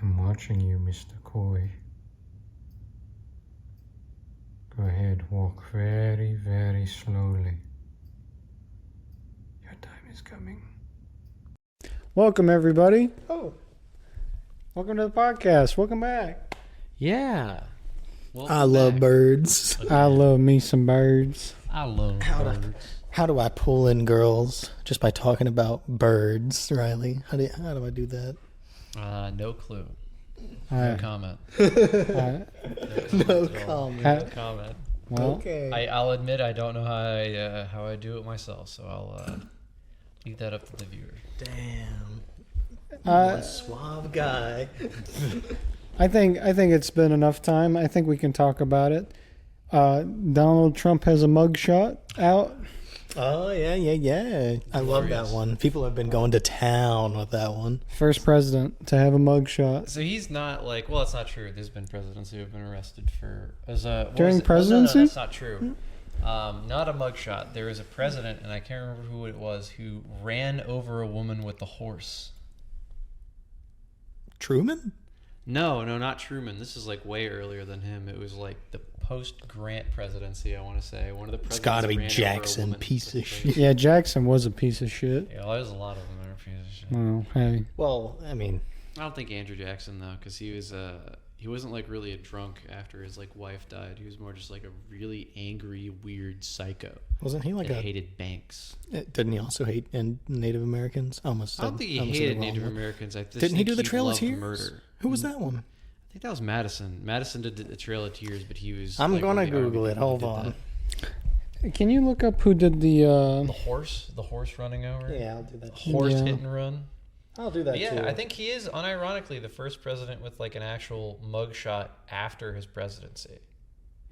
I'm watching you, Mr. Coy. Go ahead, walk very, very slowly. Your time is coming. Welcome, everybody. Oh, Welcome to the podcast. Welcome back. Yeah. I love birds. I love me some birds. I love birds. How do I pull in girls just by talking about birds, Riley? How do I do that? No clue. Uh, No comment. No at all. comment. No comment. Well, Okay. I'll admit I don't know how I do it myself, so I'll leave that up to the viewer. Damn. What a suave guy. I think it's been enough time. I think we can talk about it. Donald Trump has a mugshot out. Oh, yeah. I love that one. People have been going to town with that one. First president to have a mugshot. So he's not like, well, it's not true. There's been presidents who have been arrested for During presidency? No, that's not true. Not a mugshot. There was a president, and I can't remember who it was, who ran over a woman with a horse. Truman? No, not Truman. This is like way earlier than him. It was like the post-Grant presidency, I want to say. One of the presidents. It's got to be ran over a Jackson, woman piece with of a shit. Yeah, Jackson was a piece of shit. Yeah, well, there's a lot of them that are pieces of shit. Oh, hey. Well, I mean, I don't think Andrew Jackson though, because he wasn't like really a drunk after his like wife died. He was more just like a really angry, weird psycho. wasn't he like That a... hated banks. Didn't he also hate Native Americans? I don't think he hated Native Americans. Didn't he do the Trail of loved Tears? Murder. Who was that one? I think that was Madison. Madison did the Trail of Tears, but he was. I'm like, gonna one of the Google army it. people Hold who on. did Can you look up who did the that. The horse running over. Yeah, I'll do that. Horse Yeah. hit and run. I'll do that But yeah, too. I think he is unironically the first president with like an actual mugshot after his presidency.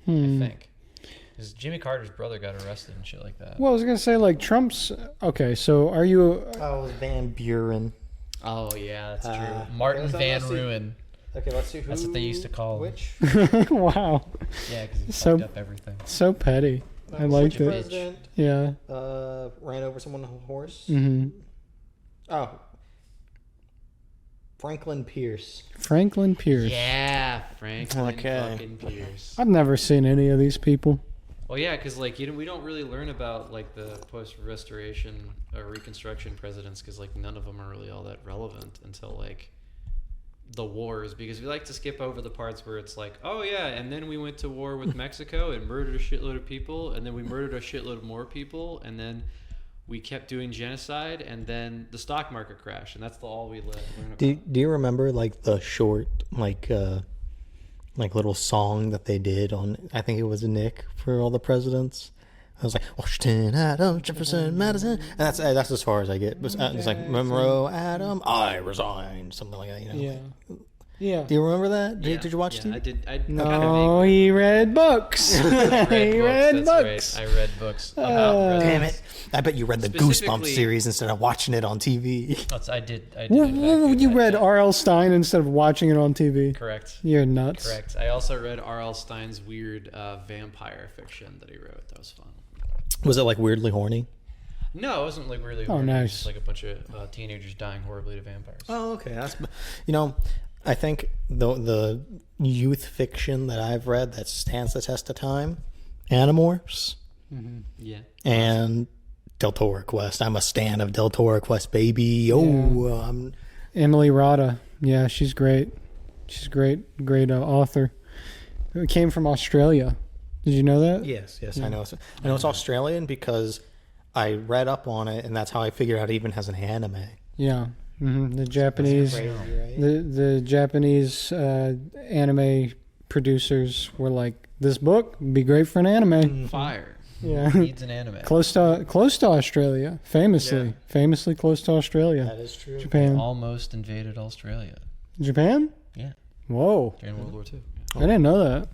I think. Because Jimmy Carter's brother got arrested and shit like that. Well, I was gonna say like Trump's. Okay, so are you? Oh, it was Van Buren. Oh yeah, that's true. Okay, Martin let's Van see. Ruin. Okay, let's see who... That's what they used to call him. Which? Wow, Yeah, because he So- fucked up everything. so petty. I Which liked it. president Yeah. ran over someone on a horse? Mm-hmm. Oh. Franklin Pierce. Franklin Pierce. Yeah, Franklin Okay. fucking Pierce. I've never seen any of these people. Well, yeah, because like we don't really learn about like the post-restoration or Reconstruction presidents because like none of them are really all that relevant until like the wars, because we like to skip over the parts where it's like, oh yeah, and then we went to war with Mexico and murdered a shitload of people, and then we murdered a shitload of more people, and then we kept doing genocide, and then the stock market crashed, and that's all we learn about. Do you remember like the short like little song that they did on, I think it was Nick, for all the presidents? I was like, Washington, Adams, Jefferson, Madison. And that's as far as I get. It's like, Monroe, Adam, I resign. Something like that, you know? Yeah. Yeah. Do you remember that? Yeah, Did you watch yeah, it? I did. I No, he read books. he read books. Right. I read books. About Damn it. I bet you read the Goosebumps Specifically- series instead of watching it on TV. I did. You read R.L. Stein instead of watching it on TV. Correct. You're nuts. Correct. I also read R.L. Stein's weird vampire fiction that he wrote. That was fun. Was it like weirdly horny? No, it wasn't like really. Oh, horny. It was nice. just like a bunch of teenagers dying horribly to vampires. Oh, okay. That's, I think the youth fiction that I've read that stands the test of time, Animorphs Yeah. and Del Toro Quest. I'm a stan of Del Toro Quest, baby. Oh, Emily Rada. Yeah, she's great. She's great author. It came from Australia. Did you know that? yes. I know. I know it's Australian because I read up on it, and that's how I figured out it even has an anime. Yeah. The Japanese, Crazy, right? the Japanese anime producers were like, "This book would be great for an anime." Fire. Yeah. Needs an anime. Close to Australia, famously close to Australia. That is true. Japan. Almost invaded Australia. Japan? Yeah. Whoa. During World War II. I didn't know that.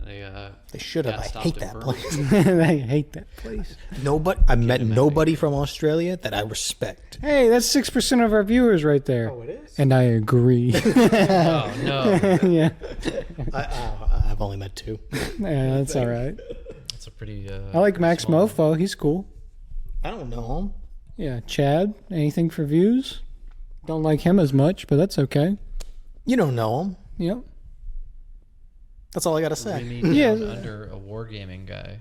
They should have. got I stopped hate in that Burma. place. They hate that place. I've met nobody from Australia that I respect. Hey, that's 6% of our viewers right there. it is? And I agree. Oh no, Yeah. I've only met two. Yeah, that's all right. that's a pretty. I like Max small- Mofo. He's cool. I don't know him. Yeah. Chad, anything for views? Don't like him as much, but that's okay. You don't know him. Yep. That's all I gotta say. Remy Down Yeah. Under, a wargaming guy.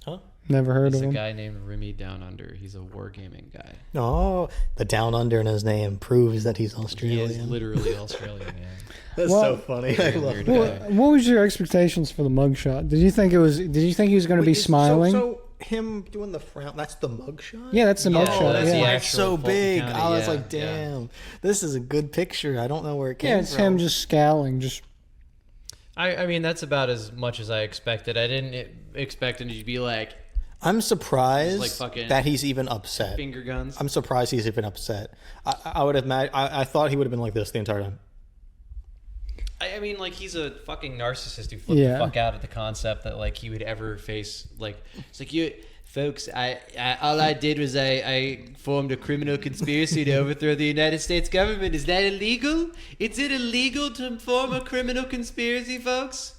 Huh? Never heard There's of a him. guy named Remy Down Under. He's a wargaming guy. Oh, the down under in his name proves that he's He Australian. is literally Australian. Yeah. That's Well- so funny. I Very love weird that. guy. What was your expectations for the mugshot? Did you think he was going to be smiling? So him doing the frown, that's the mugshot? Yeah, that's the Yeah, mugshot. that's Yeah, the That's actual so Fulton big. County, I was yeah, like, yeah. damn, this is a good picture. I don't know where it came yeah, it's from. him just scowling. Just I mean, that's about as much as I expected. I didn't expect him to be like I'm surprised Like fucking that he's even upset. finger guns. I'm surprised he's even upset. I would have I thought he would have been like this the entire time. I mean, like, he's a fucking narcissist who flipped Yeah. the fuck out at the concept that, like, he would ever face, like, it's like, you, folks, all I did was I formed a criminal conspiracy to overthrow the United States government. Is that illegal? Is it illegal to form a criminal conspiracy, folks?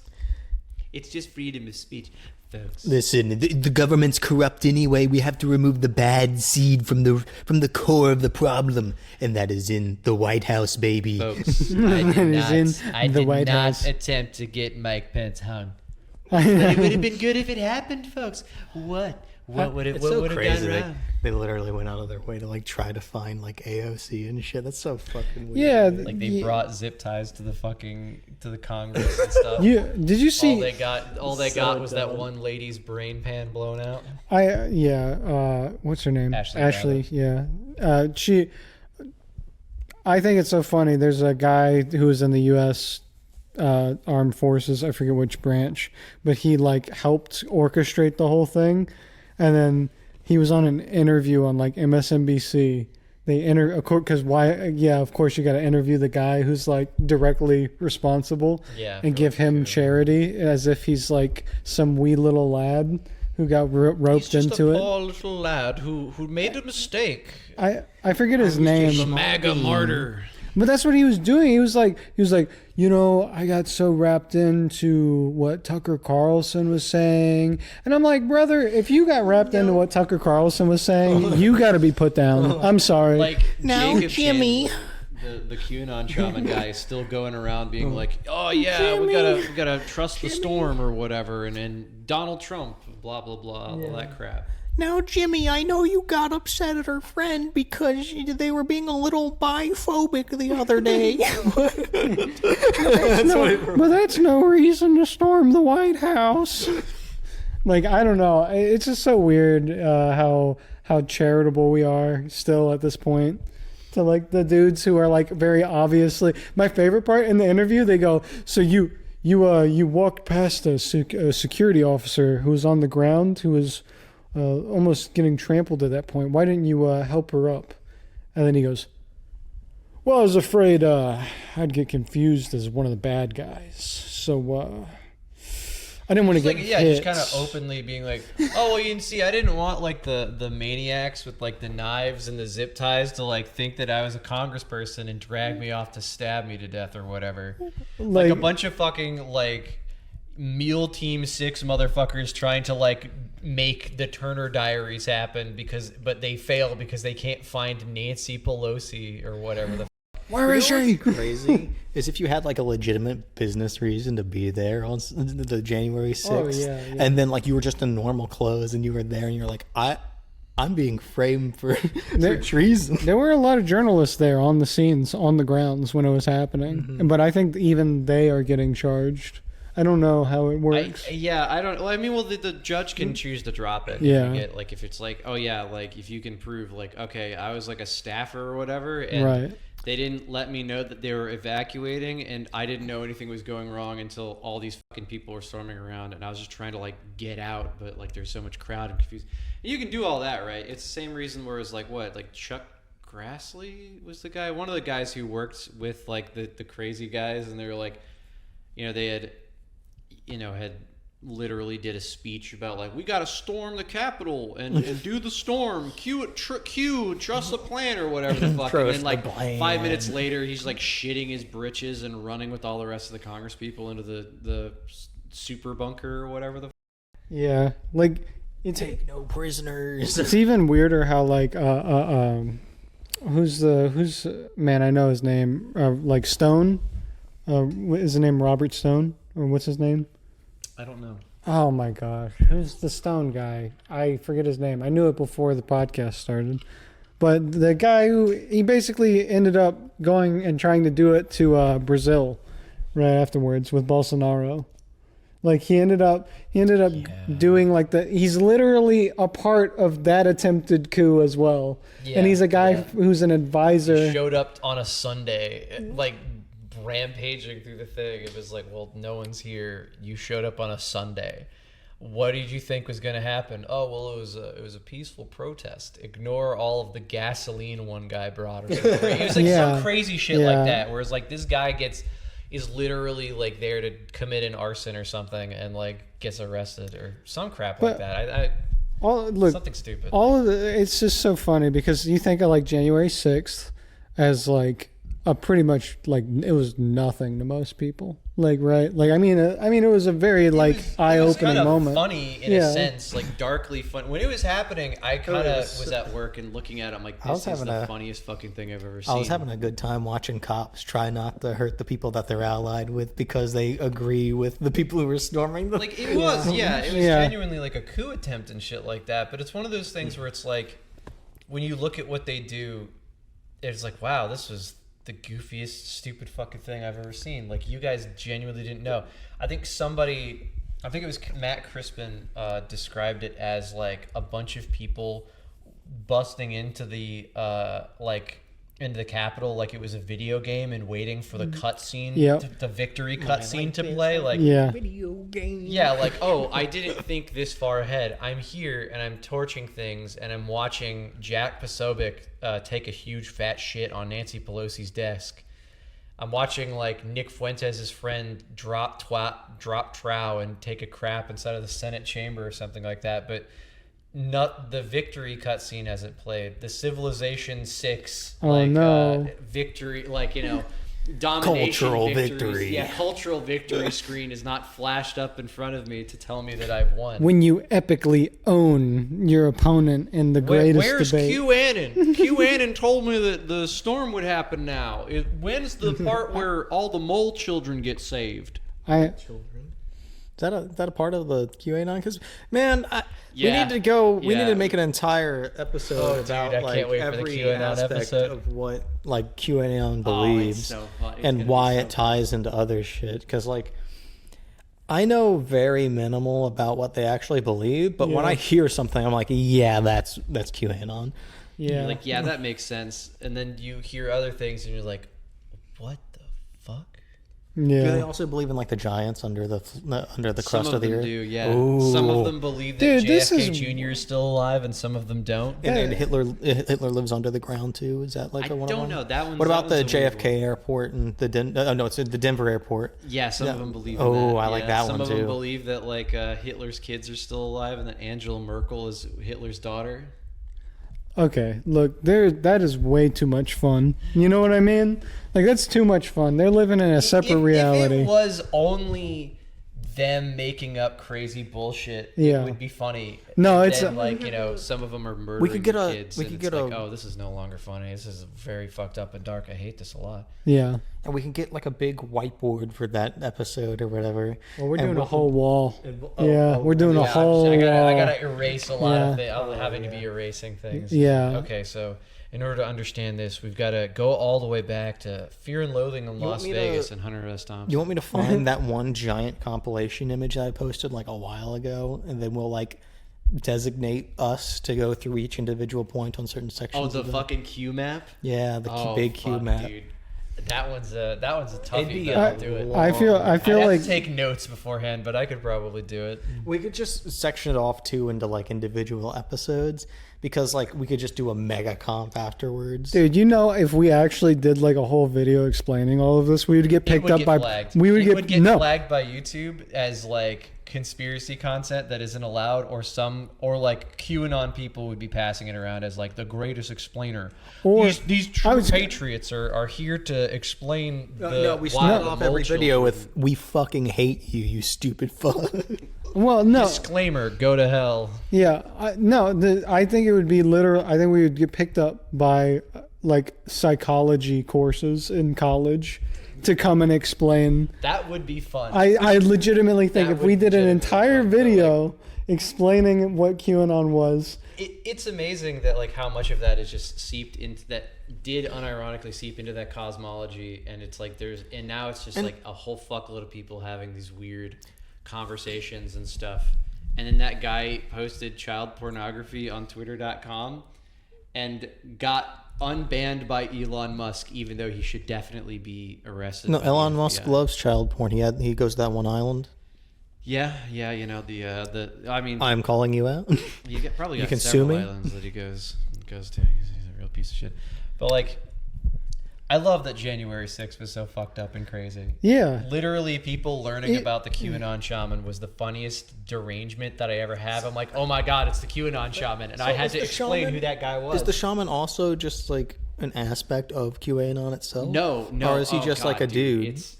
It's just freedom of speech, folks. Listen, the government's corrupt anyway. We have to remove the bad seed from the core of the problem, and that is in the White House, baby. Folks, It is in the White House. attempt to get Mike Pence hung. But it would have been good if it happened, folks. What would it? It's What so would have crazy. gone wrong? They literally went out of their way to like try to find like AOC and shit. That's so fucking weird. yeah. Like they yeah. brought zip ties to the Congress and stuff. Did you see? All they So got was that dumb. one lady's brain pan blown out. What's her name? Ashley Yeah. I think it's so funny. There's a guy who was in the U.S. Armed Forces. I forget which branch, but he like helped orchestrate the whole thing, and then he was on an interview on like MSNBC. Because why? Yeah, of course you got to interview the guy who's like directly responsible, Yeah, and for give what him you do. charity as if he's like some wee little lad who got roped into it. little lad who made a mistake. I forget his name. MAGA martyr. But that's what he was doing. He was like, I got so wrapped into what Tucker Carlson was saying. And I'm like, brother, if you got wrapped into what Tucker Carlson was saying, you got to be put down. I'm sorry. Like No, Jacob Jimmy. Chandler, the QAnon shaman guy, is still going around being like, "Oh yeah, we gotta trust the storm or whatever," and Donald Trump, blah blah blah, all that crap. Now, Jimmy, I know you got upset at her friend because they were being a little biphobic the other day. But that's no reason to storm the White House. Like, I don't know. It's just so weird how charitable we are still at this point. To like the dudes who are like very obviously. My favorite part in the interview, they go, "So you walked past a security officer who was on the ground, who was almost getting trampled at that point. Why didn't you help her up?" And then he goes, "Well, I was afraid I'd get confused as one of the bad guys, so I didn't want to Just get like, yeah, hit." just kind of openly being like, "Oh, well, you can see, I didn't want like the maniacs with like the knives and the zip ties to like think that I was a congressperson and drag me off to stab me to death or whatever." Like a bunch of fucking like Meal Team 6 motherfuckers trying to like make the Turner Diaries happen but they fail because they can't find Nancy Pelosi or whatever the. Where is she? Crazy is if you had like a legitimate business reason to be there on the January 6th, Oh, yeah. and then like you were just in normal clothes and you were there and you're like, I'm being framed for treason. There were a lot of journalists there on the scenes, on the grounds when it was happening. But I think even they are getting charged. I don't know how it works. I don't. Well, I mean, the judge can choose to drop it. Yeah. If it's like, oh yeah, like if you can prove, like, okay, I was like a staffer or whatever, and Right. they didn't let me know that they were evacuating, and I didn't know anything was going wrong until all these fucking people were storming around, and I was just trying to like get out, but like there's so much crowd and confused. And you can do all that, right? It's the same reason where it's like what, like Chuck Grassley was the guy, one of the guys who worked with like the crazy guys, and they were like, they had literally did a speech about like, we got to storm the Capitol and do the storm, trust the plan or whatever the fuck. And then like 5 minutes later, he's like shitting his britches and running with all the rest of the Congress people into the super bunker or whatever the. Yeah, like Take no prisoners. it's even weirder how like who's man? I know his name. Like Stone. Is his name Robert Stone or what's his name? I don't know. Oh my gosh, who's the Stone guy? I forget his name. I knew it before the podcast started, but the guy he basically ended up going and trying to do it to Brazil right afterwards with Bolsonaro. Like he ended up doing like he's literally a part of that attempted coup as well. Yeah, And he's a guy who's an advisor. He showed up on a Sunday, like rampaging through the thing. It was like, well, no one's here. You showed up on a Sunday. What did you think was going to happen? Oh, well, it was a peaceful protest. Ignore all of the gasoline one guy brought. Or something. It was like some crazy shit like that, where it's like this guy is literally like there to commit an arson or something and like gets arrested or some crap like that. Something stupid. It's just so funny because you think of like January 6th as like a pretty much like it was nothing to most people. Like, right? Like, I mean, it was a very like eye-opening moment. Funny in a sense, like darkly fun. When it was happening, I kind of was at work and looking at it. I'm like, this is the funniest fucking thing I've ever seen. I was having a good time watching cops try not to hurt the people that they're allied with because they agree with the people who were storming them. Like it was, it was genuinely like a coup attempt and shit like that. But it's one of those things where it's like, when you look at what they do, it's like, wow, this was the goofiest, stupid fucking thing I've ever seen. Like, you guys genuinely didn't know. I think it was Matt Crispin described it as like a bunch of people busting into the into the Capitol like it was a video game and waiting for the cutscene, the victory cutscene to play. Like, video game. Yeah, like, oh, I didn't think this far ahead. I'm here and I'm torching things and I'm watching Jack Posobiec take a huge fat shit on Nancy Pelosi's desk. I'm watching like Nick Fuentes' friend drop trow and take a crap inside of the Senate chamber or something like that. But not the victory cutscene hasn't played. The Civilization 6 victory, like, you know, domination cultural victories. victory. Yeah, cultural victory screen is not flashed up in front of me to tell me that I've won. When you epically own your opponent in the greatest debate. Where's QAnon? QAnon told me that the storm would happen now. When's the part where all the mole children get saved? Is that a part of the QAnon? Because, man, we need to go. We need to make an entire episode about like every aspect of what like QAnon believes and why it ties into other shit. Because like, I know very minimal about what they actually believe, but when I hear something, I'm like, yeah, that's QAnon. Yeah, like, yeah, that makes sense. And then you hear other things, and you're like, what the fuck? Yeah. Do they also believe in like the giants under the crust of the earth? Some of them do, yeah. Ooh. Some of them believe that JFK Jr. is still alive, and some of them don't. And Hitler lives under the ground too. Is that like one of them? I don't know. That one. What about the JFK airport and the it's the Denver airport? Yeah, some of them believe. Oh, in that. I like that one too. Some of them believe that like Hitler's kids are still alive, and that Angela Merkel is Hitler's daughter. Okay, look, that is way too much fun. You know what I mean? Like, that's too much fun. They're living in a separate reality. If it was only them making up crazy bullshit, it would be funny. No, it's like, you know, some of them are murdering kids. Oh, this is no longer funny. This is very fucked up and dark. I hate this a lot. Yeah. And we can get like a big whiteboard for that episode or whatever. Well, we're doing a whole wall. We're doing a whole wall. I gotta erase a lot of things. I'm having to be erasing things. Yeah. Okay, so in order to understand this, we've got to go all the way back to Fear and Loathing in Las Vegas and Hunter S. Thompson. You want me to find that one giant compilation image I posted like a while ago, and then we'll like designate us to go through each individual point on certain sections? Oh, the fucking Q map? Yeah, the big Q map. Dude. That one's a toughie. I'll do it. I feel I'd like have to take notes beforehand, but I could probably do it. We could just section it off too into like individual episodes, because like we could just do a mega comp afterwards. Dude, you know, if we actually did like a whole video explaining all of this, we would get picked up by flagged. We would get no. flagged by YouTube as like conspiracy content that isn't allowed, or like QAnon people would be passing it around as like the greatest explainer. Or these true patriots are here to explain we start off every video with "We fucking hate you, you stupid fuck." Well, no. Disclaimer: go to hell. Yeah, I think it would be literal. I think we would get picked up by like psychology courses in college to come and explain. That would be fun. I legitimately think That if we would did an legitimately entire fun, but, video explaining what QAnon was. It's amazing that like how much of that is just seeped into that did unironically seep into that cosmology, and it's like and now it's just like a whole fuckload of people having these weird conversations and stuff. And then that guy posted child pornography on twitter.com and got unbanned by Elon Musk, even though he should definitely be arrested. No, by the Elon Musk FBI. loves child porn. He goes to that one island. Yeah, you know I mean, I'm calling you out. probably You got can several sue me? islands that he goes to. He's a real piece of shit. But like, I love that January 6th was so fucked up and crazy. Yeah. Literally, people learning about the QAnon shaman was the funniest derangement that I ever have. I'm like, oh my god, it's the QAnon shaman, and I had is to the explain shaman- who that guy was. Is the shaman also just like an aspect of QAnon itself? No. Or is he Oh, just God, like a dude? It's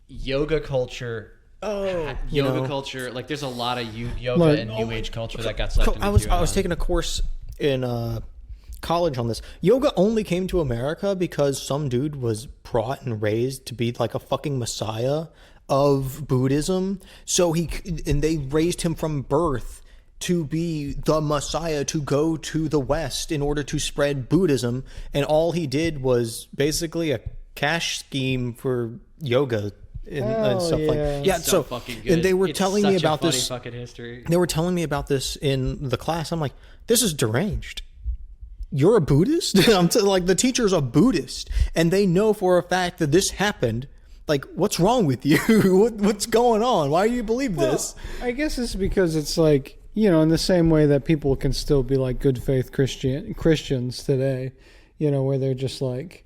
yoga culture. Oh, Yoga culture. Like, there's a lot of yoga Look- and New Age culture that got sucked into I was QAnon. taking a course in college on this. Yoga only came to America because some dude was brought and raised to be like a fucking messiah of Buddhism. So they raised him from birth to be the messiah, to go to the West in order to spread Buddhism. And all he did was basically a cash scheme for yoga and stuff like yeah. yeah. so So fucking good. and they were It's telling me such a about funny this. fucking history. They were telling me about this in the class. I'm like, this is deranged. You're a Buddhist? Like, the teacher's a Buddhist, and they know for a fact that this happened. Like, what's wrong with you? What's going on? Why do you believe this? I guess it's because it's like, in the same way that people can still be like good faith Christians today, where they're just like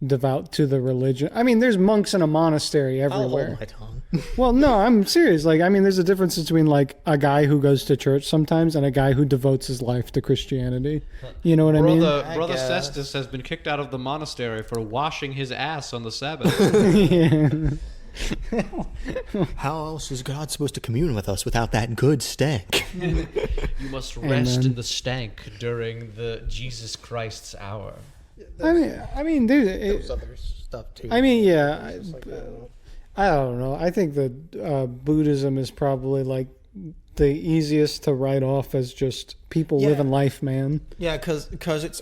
devout to the religion. I mean, there's monks in a monastery I'll hold everywhere. my tongue. Well, no, I'm serious. Like, I mean, there's a difference between like a guy who goes to church sometimes and a guy who devotes his life to Christianity. You know what I mean? Brother guess. Cestus has been kicked out of the monastery for washing his ass on the Sabbath. How else is God supposed to commune with us without that good stank? You must rest in the stank during the Jesus Christ's hour. I mean, dude. other stuff too. I mean, yeah. I don't know. I think that Buddhism is probably like the easiest to write off as just people living life, man. Yeah, because it's,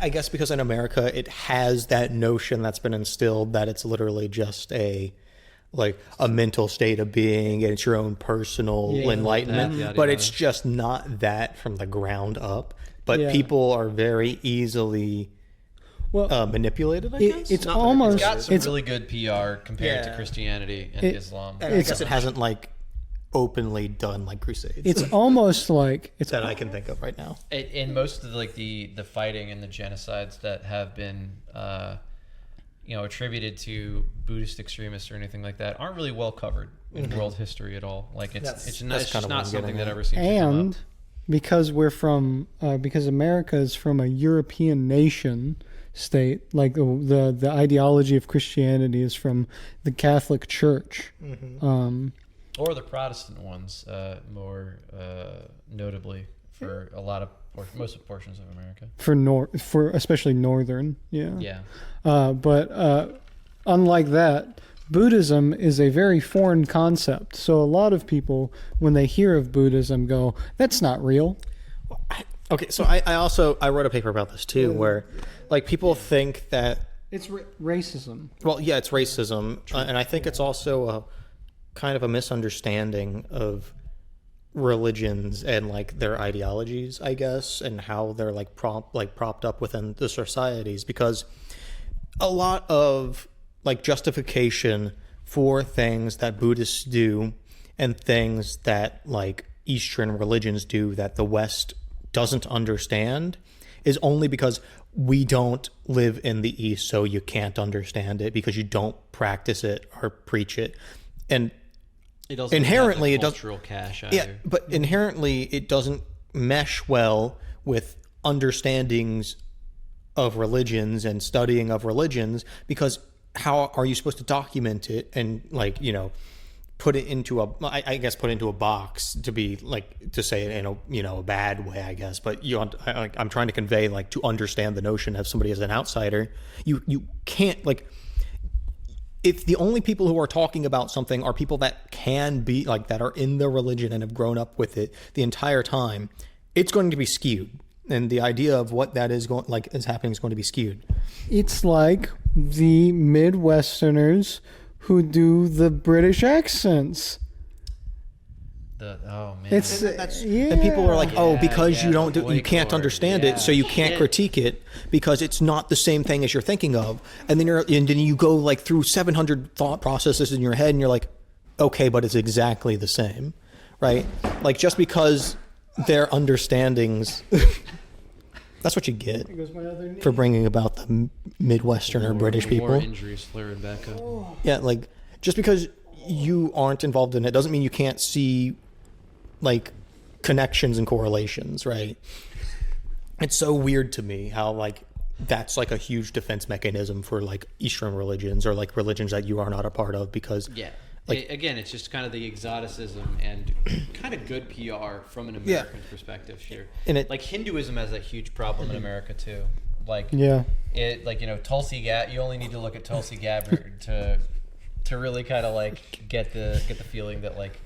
I guess because in America it has that notion that's been instilled that it's literally just a mental state of being and it's your own personal enlightenment, yada, but yada. it's just not that from the ground up. But Yeah. people are very easily manipulated, I guess. It's Not almost It's got some it's really good PR compared to Yeah. Christianity and Islam. And I guess it hasn't openly done like crusades. it's almost like it's that I can think of right now. And most of the fighting and the genocides that have been attributed to Buddhist extremists or anything like that aren't really well covered in world history at all. Like it's That's just kinda not what I'm something getting that at. ever seems to come and up. because we're from because America is from a European nation state, like the ideology of Christianity is from the Catholic Church. Or the Protestant ones, more notably for a lot of most portions of America. For especially northern, Yeah. but unlike that, Buddhism is a very foreign concept. So a lot of people, when they hear of Buddhism, go, "That's not real." Okay, so I wrote a paper about this too, where people think that It's racism. well, yeah, it's racism, and I think it's also a kind of a misunderstanding of religions and their ideologies, I guess, and how they're propped up within the societies, because a lot of justification for things that Buddhists do and things that Eastern religions do that the West doesn't understand is only because we don't live in the East, so you can't understand it because you don't practice it or preach it. And It doesn't inherently have the it doesn't cultural cash either. yeah, but inherently it doesn't mesh well with understandings of religions and studying of religions, because how are you supposed to document it and put it into I guess put into a box to be like, to say it in a, you know, a bad way, I guess, but I'm trying to convey, like, to understand the notion of somebody as an outsider, you can't, like, if the only people who are talking about something are people that can be like, that are in the religion and have grown up with it the entire time, it's going to be skewed, and the idea of what that is going, like, is happening is going to be skewed. It's like the Midwesterners who do the British accents. Oh man, And people are like, oh, because you don't you can't understand it, so you can't Shit. critique it because it's not the same thing as you're thinking of. And then you go like through 700 thought processes in your head, and you're like, okay, but it's exactly the same, right? Like, just because their understandings, that's what you get for bringing about the Midwestern or British people. More injuries flaring back up. Yeah, like, just because you aren't involved in it doesn't mean you can't see, like, connections and correlations, right? It's so weird to me how, like, that's like a huge defense mechanism for, like, Eastern religions or, like, religions that you are not a part of, because Yeah. like, Again, it's just kind of the exoticism and kind of good PR from an American perspective. Sure. And it, like Hinduism has a huge problem in America too. Like, Yeah. it, like, you know, Tulsi Gabbard. You only need to look at Tulsi Gabbard to really kind of like get the feeling that, like,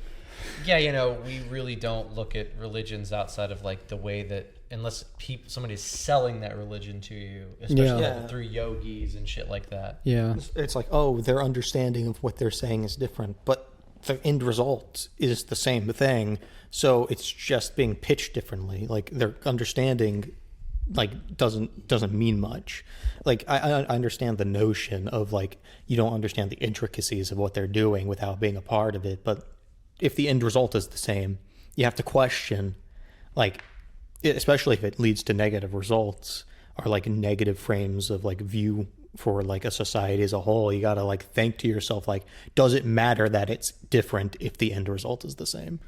yeah, you know, we really don't look at religions outside of like the way that, unless somebody's selling that religion to you, especially Yeah. like through yogis and shit like that. Yeah. it's like, oh, their understanding of what they're saying is different, but the end result is the same thing. So it's just being pitched differently. Like, their understanding, like, doesn't mean much. Like, I understand the notion of, like, you don't understand the intricacies of what they're doing without being a part of it, but if the end result is the same, you have to question, like, especially if it leads to negative results or like negative frames of like view for like a society as a whole. You gotta like think to yourself, like, does it matter that it's different if the end result is the same?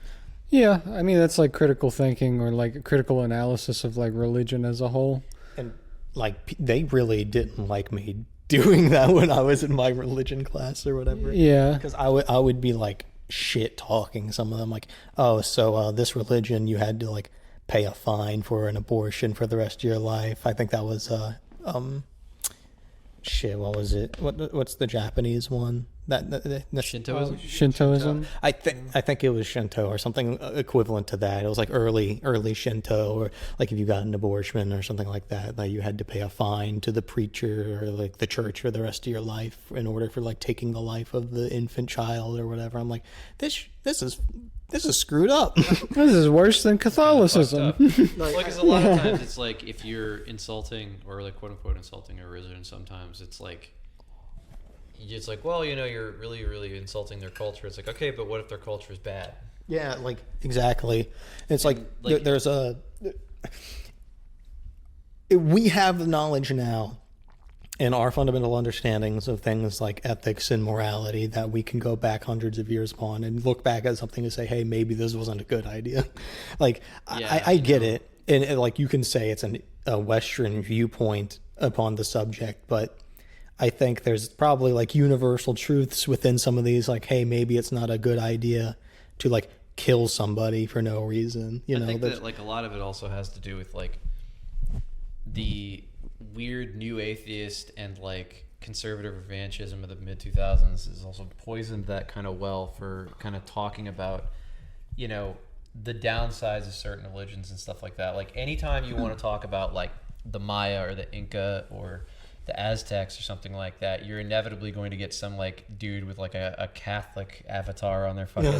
Yeah. I mean, that's like critical thinking or like critical analysis of like religion as a whole. And like, they really didn't like me doing that when I was in my religion class or whatever. Yeah. Because I would be like shit talking some of them, like, oh, so this religion, you had to like pay a fine for an abortion for the rest of your life. I think that was shit, what was it? What's the Japanese one? That Shintoism? Shintoism. I think it was Shinto or something equivalent to that. It was like early Shinto, or like if you got an abortion or something like that, like you had to pay a fine to the preacher or like the church for the rest of your life in order for like taking the life of the infant child or whatever. I'm like, this is screwed up. This is worse than Catholicism. Like, because a lot of times it's like, if you're insulting or like quote unquote insulting a religion, sometimes it's like, well, you know, you're really, really insulting their culture. It's like, okay, but what if their culture is bad? Yeah, like, exactly. It's like, there's we have the knowledge now and our fundamental understandings of things like ethics and morality that we can go back hundreds of years upon and look back at something and say, hey, maybe this wasn't a good idea. Like, Yeah, I get it. And like, you can say it's a Western viewpoint upon the subject, but I think there's probably like universal truths within some of these, like, hey, maybe it's not a good idea to like kill somebody for no reason. You know, I think that like a lot of it also has to do with like the weird new atheist and like conservative revanchism of the mid 2000s has also poisoned that kind of well for kind of talking about, you know, the downsides of certain religions and stuff like that. Like, anytime you want to talk about like the Maya or the Inca or the Aztecs or something like that, you're inevitably going to get some like dude with like a Catholic avatar on their fucking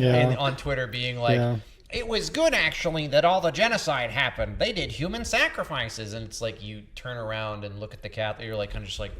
and on Twitter being like, it was good actually that all the genocide happened. They did human sacrifices, and it's like, you turn around and look at the Catholic, you're like kind of just like,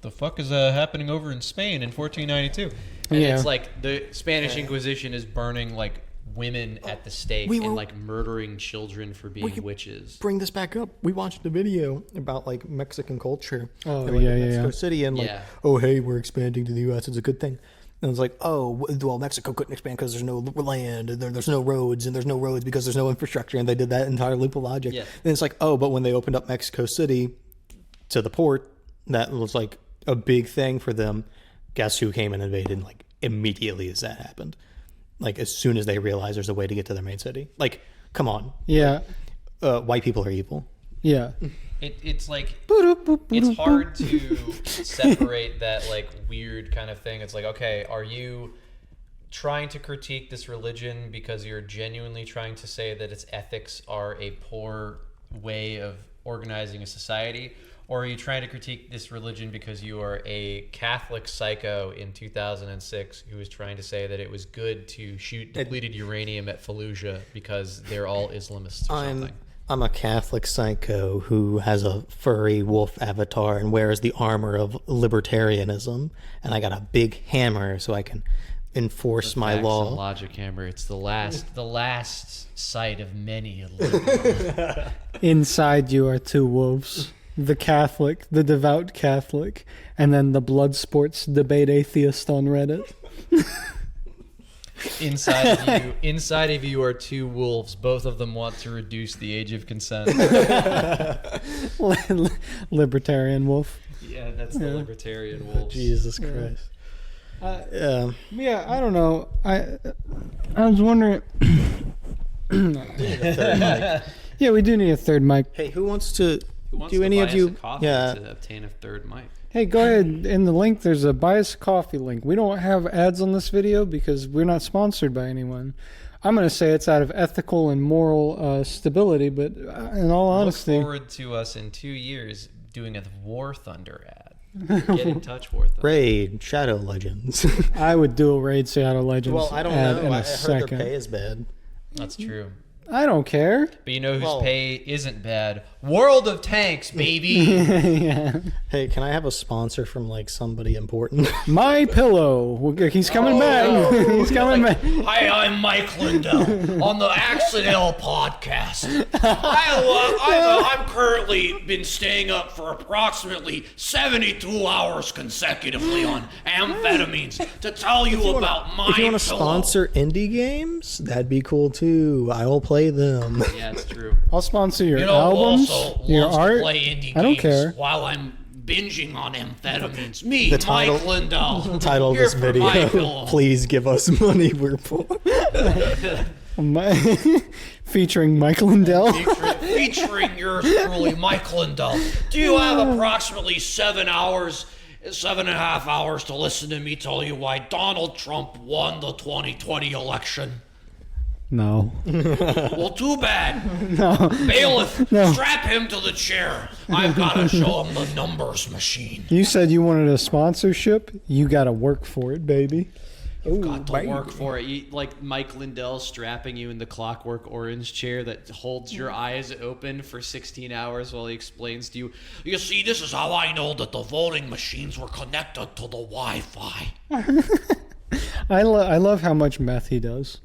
the fuck is happening over in Spain in 1492? And it's like the Spanish Inquisition is burning like women at the stake and like murdering children for being witches. Bring this back up. We watched a video about like Mexican culture. Oh, in, like, yeah, Mexico City, and like, Yeah. oh, hey, we're expanding to the U.S. It's a good thing. And it's like, oh, well, Mexico couldn't expand because there's no land, and there's no roads, and there's no roads because there's no infrastructure, and they did that entire loop of logic. Yeah. And it's like, oh, but when they opened up Mexico City to the port, that was like a big thing for them. Guess who came and invaded? Like, immediately as that happened. Like, as soon as they realize there's a way to get to their main city. Like, come on. Yeah. White people are evil. Yeah. It's like it's hard to separate that like weird kind of thing. It's like, okay, are you trying to critique this religion because you're genuinely trying to say that its ethics are a poor way of organizing a society? Or are you trying to critique this religion because you are a Catholic psycho in 2006 who was trying to say that it was good to shoot depleted uranium at Fallujah because they're all Islamists or something? I'm a Catholic psycho who has a furry wolf avatar and wears the armor of libertarianism, and I got a big hammer so I can enforce my Facts law. and logic hammer. It's the last sight of many a liberal. Inside you are two wolves. The Catholic, the devout Catholic, and then the blood sports debate atheist on Reddit. Inside of you are two wolves. Both of them want to reduce the age of consent. Libertarian wolf. Yeah, that's the libertarian wolves. Jesus Christ. Yeah, I don't know. I was wondering. Yeah, we do need a third mic. Hey, who wants to? Who wants Do to any buy of us you? a coffee Yeah. to obtain a third mic? Hey, go ahead. In the link, there's a buy us a coffee link. We don't have ads on this video because we're not sponsored by anyone. I'm going to say it's out of ethical and moral stability, but in all honesty, Look forward to us in 2 years doing a War Thunder ad. Get in touch, War Thunder. Raid Shadow Legends. I would do a Raid Seattle Legends Well, I don't ad know. in I a heard second. their pay is bad. That's true. I don't care. But you know whose Well- pay isn't bad? World of Tanks, baby. Yeah. Hey, can I have a sponsor from like somebody important? My Pillow. He's coming back. He's coming back. Hi, I'm Mike Lindell on the Accidental Podcast. I'm currently been staying up for approximately 72 hours consecutively on amphetamines to tell you about my If you want to pillow. sponsor indie games, that'd be cool too. I will play them. Yeah, it's true. I'll sponsor your You know, albums, also your loves to art. play indie I don't games care. while I'm binging on amphetamines. Me, The title- Mike Lindell. Title of Here this for my video: pillow. Please give us money. We're poor. Featuring Mike Lindell. Featuring yours truly, Mike Lindell. Do you have approximately 7.5 hours to listen to me tell you why Donald Trump won the 2020 election? No. Well, too bad. No. Bailiff, No. strap him to the chair. I've got to show him the numbers machine. You said you wanted a sponsorship. You got to work for it, baby. Got to work for it. Like Mike Lindell strapping you in the Clockwork Orange chair that holds your eyes open for 16 hours while he explains to you. You see, this is how I know that the voting machines were connected to the Wi-Fi. I love how much meth he does.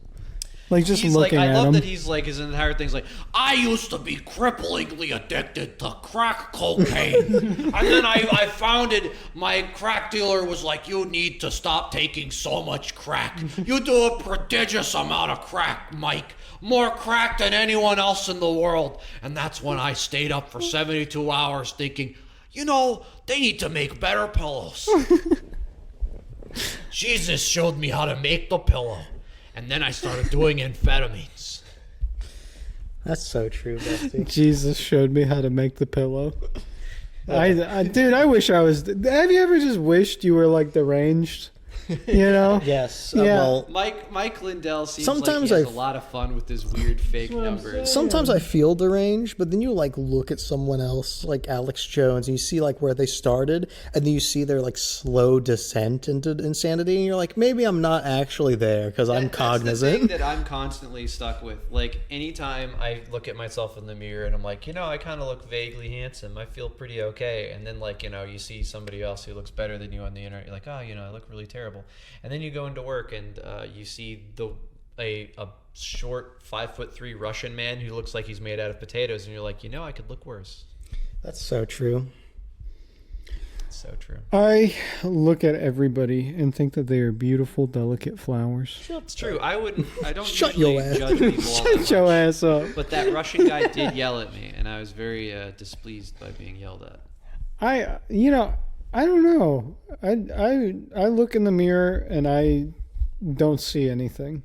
Like just He's like, looking I at love him. that he's like, his entire thing's like, I used to be cripplingly addicted to crack cocaine. And then I founded my crack dealer was like, you need to stop taking so much crack. You do a prodigious amount of crack, Mike. More crack than anyone else in the world. And that's when I stayed up for 72 hours thinking, you know, they need to make better pillows. Jesus showed me how to make the pillow. And then I started doing amphetamines. That's so true, Bestie. Jesus showed me how to make the pillow. Dude, I wish I was. Have you ever just wished you were like deranged? You know? Yes. Yeah. Well, Mike Lindell seems Sometimes like he has I- a lot of fun with his weird fake what I'm numbers. sometimes I feel deranged, but then you like look at someone else, like Alex Jones, and you see like where they started, and then you see their like slow descent into insanity, and you're like, maybe I'm not actually there because I'm That's the thing cognizant. that I'm constantly stuck with. Like anytime I look at myself in the mirror and I'm like, you know, I kind of look vaguely handsome. I feel pretty okay. And then, like, you know, you see somebody else who looks better than you on the internet. You're like, oh, you know, I look really terrible. And then you go into work and you see a short 5'3" Russian man who looks like he's made out of potatoes, and you're like, you know, I could look worse. That's so true. It's so true. I look at everybody and think that they are beautiful, delicate flowers. it's true. I don't Shut usually your ass. judge people all that Shut your much. ass up. But that Russian guy did yell at me, and I was very displeased by being yelled at. I don't know. I look in the mirror and I don't see anything.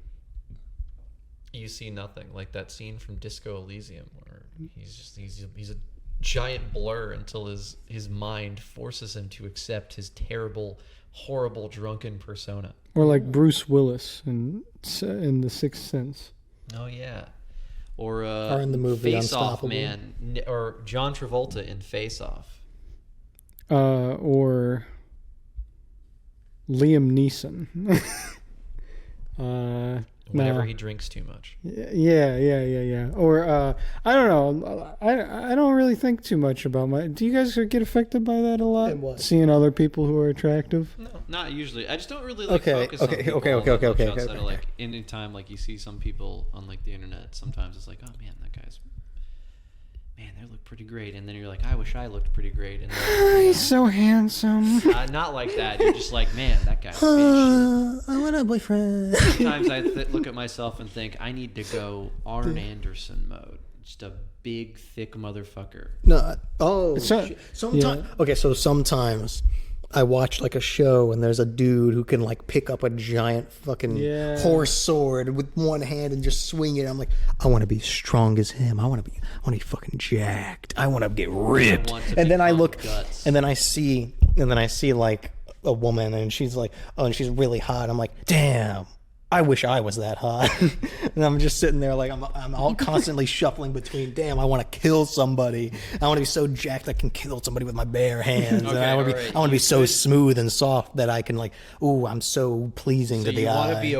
You see nothing, like that scene from Disco Elysium where he's a giant blur until his mind forces him to accept his terrible, horrible drunken persona. Or like Bruce Willis in The Sixth Sense. Oh yeah. Or in the movie Face Off Unstoppable. Man, or John Travolta in Face Off. Or Liam Neeson. Whenever nah. he drinks too much. Yeah. Or I don't know. I don't really think too much about my. Do you guys get affected by that a lot? In what? Seeing other people who are attractive. No, not usually. I just don't really like Okay, focus on okay, people okay, all okay, that okay, much okay, outside okay. of, like, anytime like you see some people on like the internet, sometimes it's like, oh man, that guy's, man, they look pretty great, and then you're like, I wish I looked pretty great, and then, He's so handsome. not like that. You're just like, man, that guy's bitch. I want a boyfriend. Sometimes I look at myself and think I need to go Arn Anderson mode, just a big thick motherfucker. No. Oh. So- Sometimes. yeah. Okay, so sometimes I watch like a show and there's a dude who can like pick up a giant fucking horse sword with one hand and just swing it. I'm like, I want to be strong as him. I want to be fucking jacked. I want to get ripped. want to And then I become look, guts. and then I see like a woman and she's like, oh, and she's really hot. I'm like, damn. I wish I was that hot. And I'm just sitting there like I'm all constantly shuffling between, damn, I want to kill somebody. I want to be so jacked I can kill somebody with my bare hands. And Okay, I want to alright. I want to be so smooth and soft that I can like, ooh, I'm so pleasing So to the you eye. want to be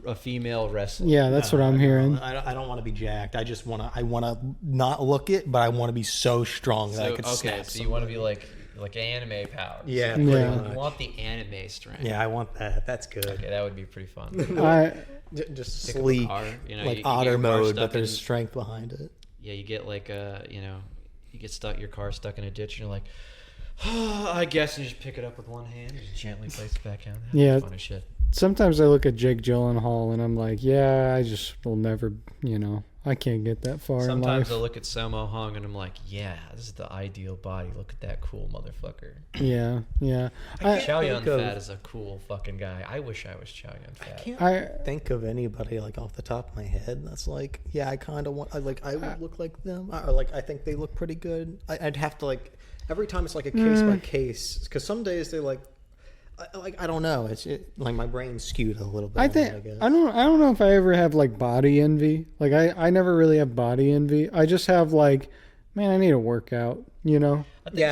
a female wrestler? Yeah, that's what I'm hearing. I don't want to be jacked. I just want to not look it, but I want to be so strong that I So, could okay, snap so you want to be like anime powers. Yeah, Yeah. pretty You much. want the anime strength. Yeah, I want that. That's good. Okay, that would be pretty fun. I Just Pick up a sleek, car, you know, like you get otter your car mode, stuck but there's in- strength behind it. Yeah, you get like you get stuck, your car stuck in a ditch, and you're like, I guess, and you just pick it up with one hand, and just gently place it back down. That's Yeah. fun as shit. sometimes I look at Jake Gyllenhaal and I'm like, yeah, I just will never, I can't get that far in Sometimes life. I look at Somo Hung and I'm like, yeah, this is the ideal body. Look at that cool motherfucker. Yeah. Chow Yun think of- Fat is a cool fucking guy. I wish I was Chow Yun Fat. Can't I think of anybody like off the top of my head that's like, yeah, I kind of want, I would look like them, or like I think they look pretty good. I'd have to like every time it's like a case by case, because some days they like I don't know, like my brain's skewed a little bit. I on think that, I guess. I don't know if I ever have like body envy. Like I never really have body envy. I just have like, man, I need to work out. Yeah,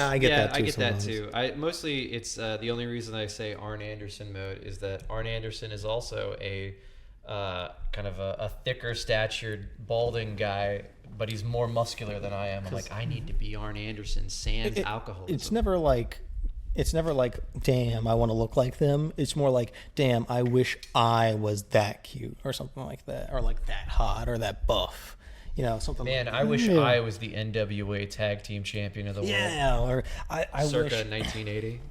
I get that too. I get sometimes. that too. Mostly it's the only reason I say Arn Anderson mode is that Arn Anderson is also a kind of a thicker statured, balding guy, but he's more muscular than I am. I'm like, I need to be Arn Anderson sans alcoholism. It's never like, damn, I want to look like them. It's more like, damn, I wish I was that cute or something like that, or like that hot or that buff. Something Man, like I wish Yeah. I was the NWA Tag Team Champion of the world. yeah, or I circa wish 1980.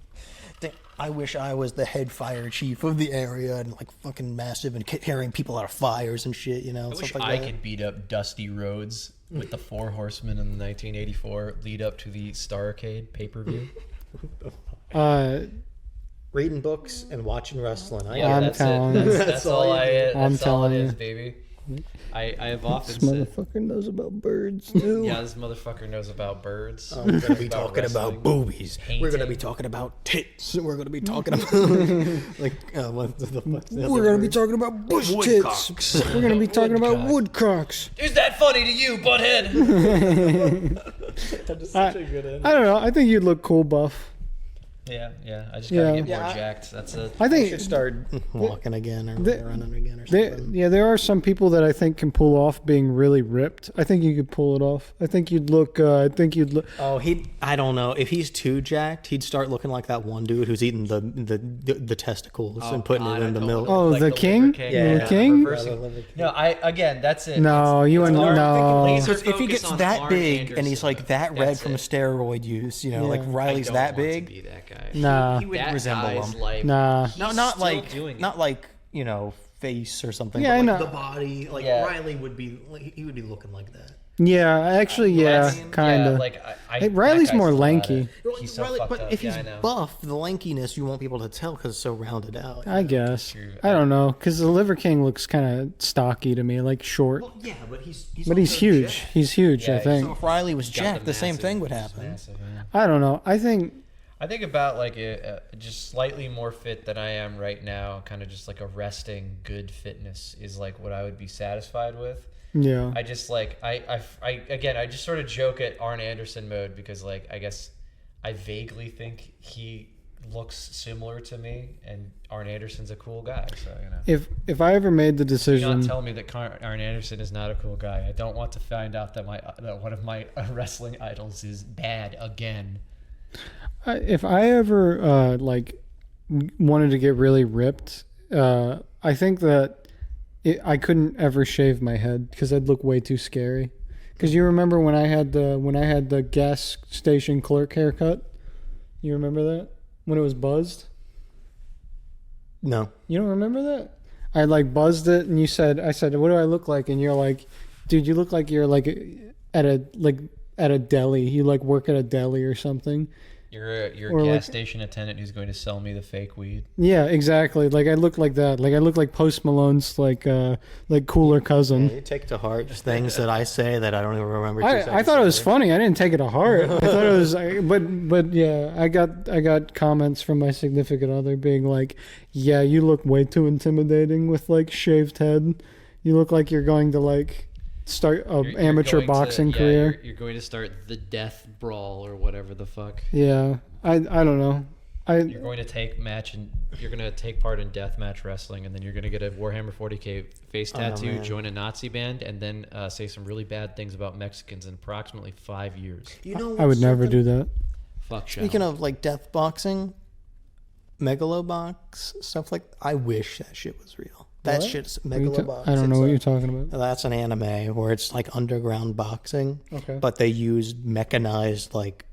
I wish I was the head fire chief of the area and like fucking massive and carrying people out of fires and shit, I stuff wish like I that. could beat up Dusty Rhodes with the Four Horsemen in the 1984 lead up to the Starrcade pay-per-view. Reading books and watching wrestling. Yeah, I'm that's telling it. you. That's all I. I'm That's all it telling is, you. baby. I have often This said, motherfucker knows about birds too. yeah, this motherfucker knows about birds. We're going to be About talking about wrestling, boobies. We're going to be painting. talking about tits. We're going to be talking about what the fuck's the We're other gonna be word? talking about bush Woodcocks. tits. We're gonna be talking about woodcocks. Is that funny to you, butthead? That is such a good end. I don't know. I think you'd look cool, buff. yeah. I just gotta Yeah. get more Yeah, jacked. That's it. I I think should start walking again or running again or there, something. there are some people that I think can pull off being really ripped. I think you could pull it off. I think you'd look. Oh, I don't know. If he's too jacked, he'd start looking like that one dude who's eating the testicles and putting God, it in I the totally- milk. Oh, Like the the king. liver king. The Yeah. king. Reversing. No, that's it. No, you it's wouldn't. Arn- No. laser If he focus gets on that Arn big Anderson, and he's like that that's red from it. steroid use, like Yeah. Riley's I don't that want big, to be that guy. Nah. he would That resemble guy's him. like, Nah. he's No, not still like doing it. not like face or something. Yeah, but I like know. the body. Like Yeah. Riley would be, he would be looking like that. Yeah, actually, yeah, That's- kind of. like Hey, Riley's that guy's more still at lanky. it. He's so fucked but up. if Yeah, he's I know. buff, the lankiness you won't be able to tell because it's so rounded out. I guess. True. I don't know, because the Liver King looks kind of stocky to me, like short. Well, yeah, but he's But he's also huge. jacked. He's huge, Yeah, I he's think. So if Riley was Got jacked, the same massive- thing would he's happen. massive, yeah. I don't know. I think, I think about like just slightly more fit than I am right now. Kind of just like a resting good fitness is like what I would be satisfied with. yeah. I just like I again I just sort of joke at Arn Anderson mode because like I guess I vaguely think he looks similar to me, and Arn Anderson's a cool guy. So you know. If I ever made the Do not decision, tell me that Arn Anderson is not a cool guy. I don't want to find out that that one of my wrestling idols is bad again. if I ever like wanted to get really ripped, I think that I couldn't ever shave my head because I'd look way too scary. Because you remember when I had the gas station clerk haircut? You remember that when it was buzzed? No. You don't remember that? I like buzzed it, and I said, "What do I look like?" And you're like, "Dude, you look like you're like at a deli. You like work at a deli or something." You're Or a gas like- station attendant who's going to sell me the fake weed. Yeah, exactly. Like I look like that. Like I look like Post Malone's like cooler cousin. You take to heart just things that I say that I don't even remember. I thought it was funny. I didn't take it to heart. I thought it was, but yeah, I got comments from my significant other being like, "Yeah, you look way too intimidating with like shaved head. You look like you're going to like start a You're amateur going to- boxing yeah, career." You're going to start the death brawl or whatever the fuck. Yeah, I don't know. You're going to you're going to take part in deathmatch wrestling, and then you're going to get a Warhammer 40K face Oh, tattoo, man. join a Nazi band, and then say some really bad things about Mexicans in approximately 5 years. You know, I would never something- do that. Fuck Speaking of like death boxing, Megalobox stuff like, I wish that shit was real. That What? shit's What are you ta- Megalobox. I don't know It's what a- you're talking about. That's an anime where it's like underground boxing, Okay. but they use mechanized like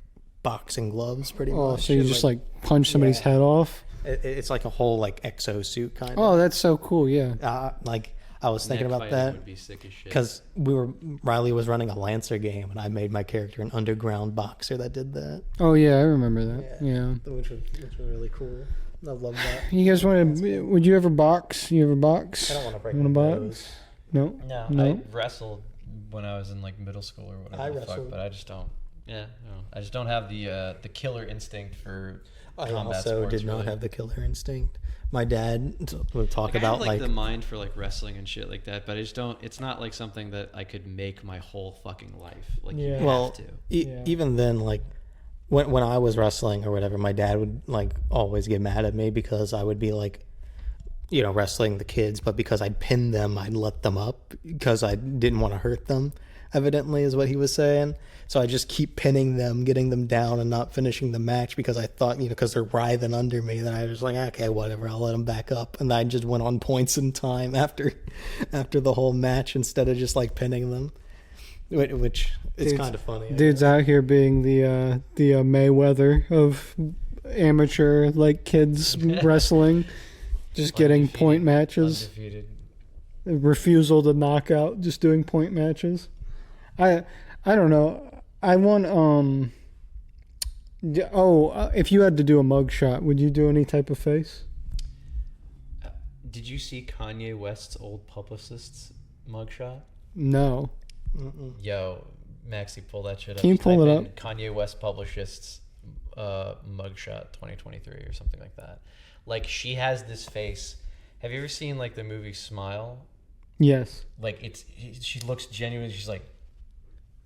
boxing gloves, pretty Oh, much. so you and, just like punch somebody's yeah. head off? it's like a whole like exosuit kind of. Oh, that's so cool. Yeah. Like I was thinking neck about fighting that would be sick as shit. because Riley was running a Lancer game, and I made my character an underground boxer that did that, Oh yeah, I remember that. Yeah. which was really cool. I love that. You guys want to? Would you ever box? You ever box? I don't want to break Wanna my box? nose. No. No, No. I wrestled when I was in like middle school or whatever I the fuck, wrestled. but I just don't. Yeah, no, I just don't have the killer instinct for I combat also sports. did not really. have the killer instinct. My dad would talk I about have like the mind for like wrestling and shit like that, but I just don't. It's not like something that I could make my whole fucking life. Like you Yeah. have well, to. Yeah. even then, like when I was wrestling or whatever, my dad would like always get mad at me because I would be like, you know, wrestling the kids, but because I'd pin them, I'd let them up because I didn't want to hurt them. Evidently, is what he was saying. So I just keep pinning them, getting them down, and not finishing the match because I thought, you know, because they're writhing under me. Then I was like, okay, whatever, I'll let them back up, and I just went on points in time after the whole match instead of just like pinning them, which is Dude's- kind of funny. I Dude's out here being the Mayweather of amateur like kids wrestling, just getting Undefeated- point matches, Undefeated. refusal to knock out, just doing point matches. I don't know. I want if you had to do a mug shot, would you do any type of face? Did you see Kanye West's old publicist's mugshot? No. Yo, Maxie, pull that shit up. Can you Just pull type it in Kanye West publicist's mugshot 2023 or something like that. Like, she has this face. Have you ever seen like the movie Smile? Yes. Like she looks genuine. She's like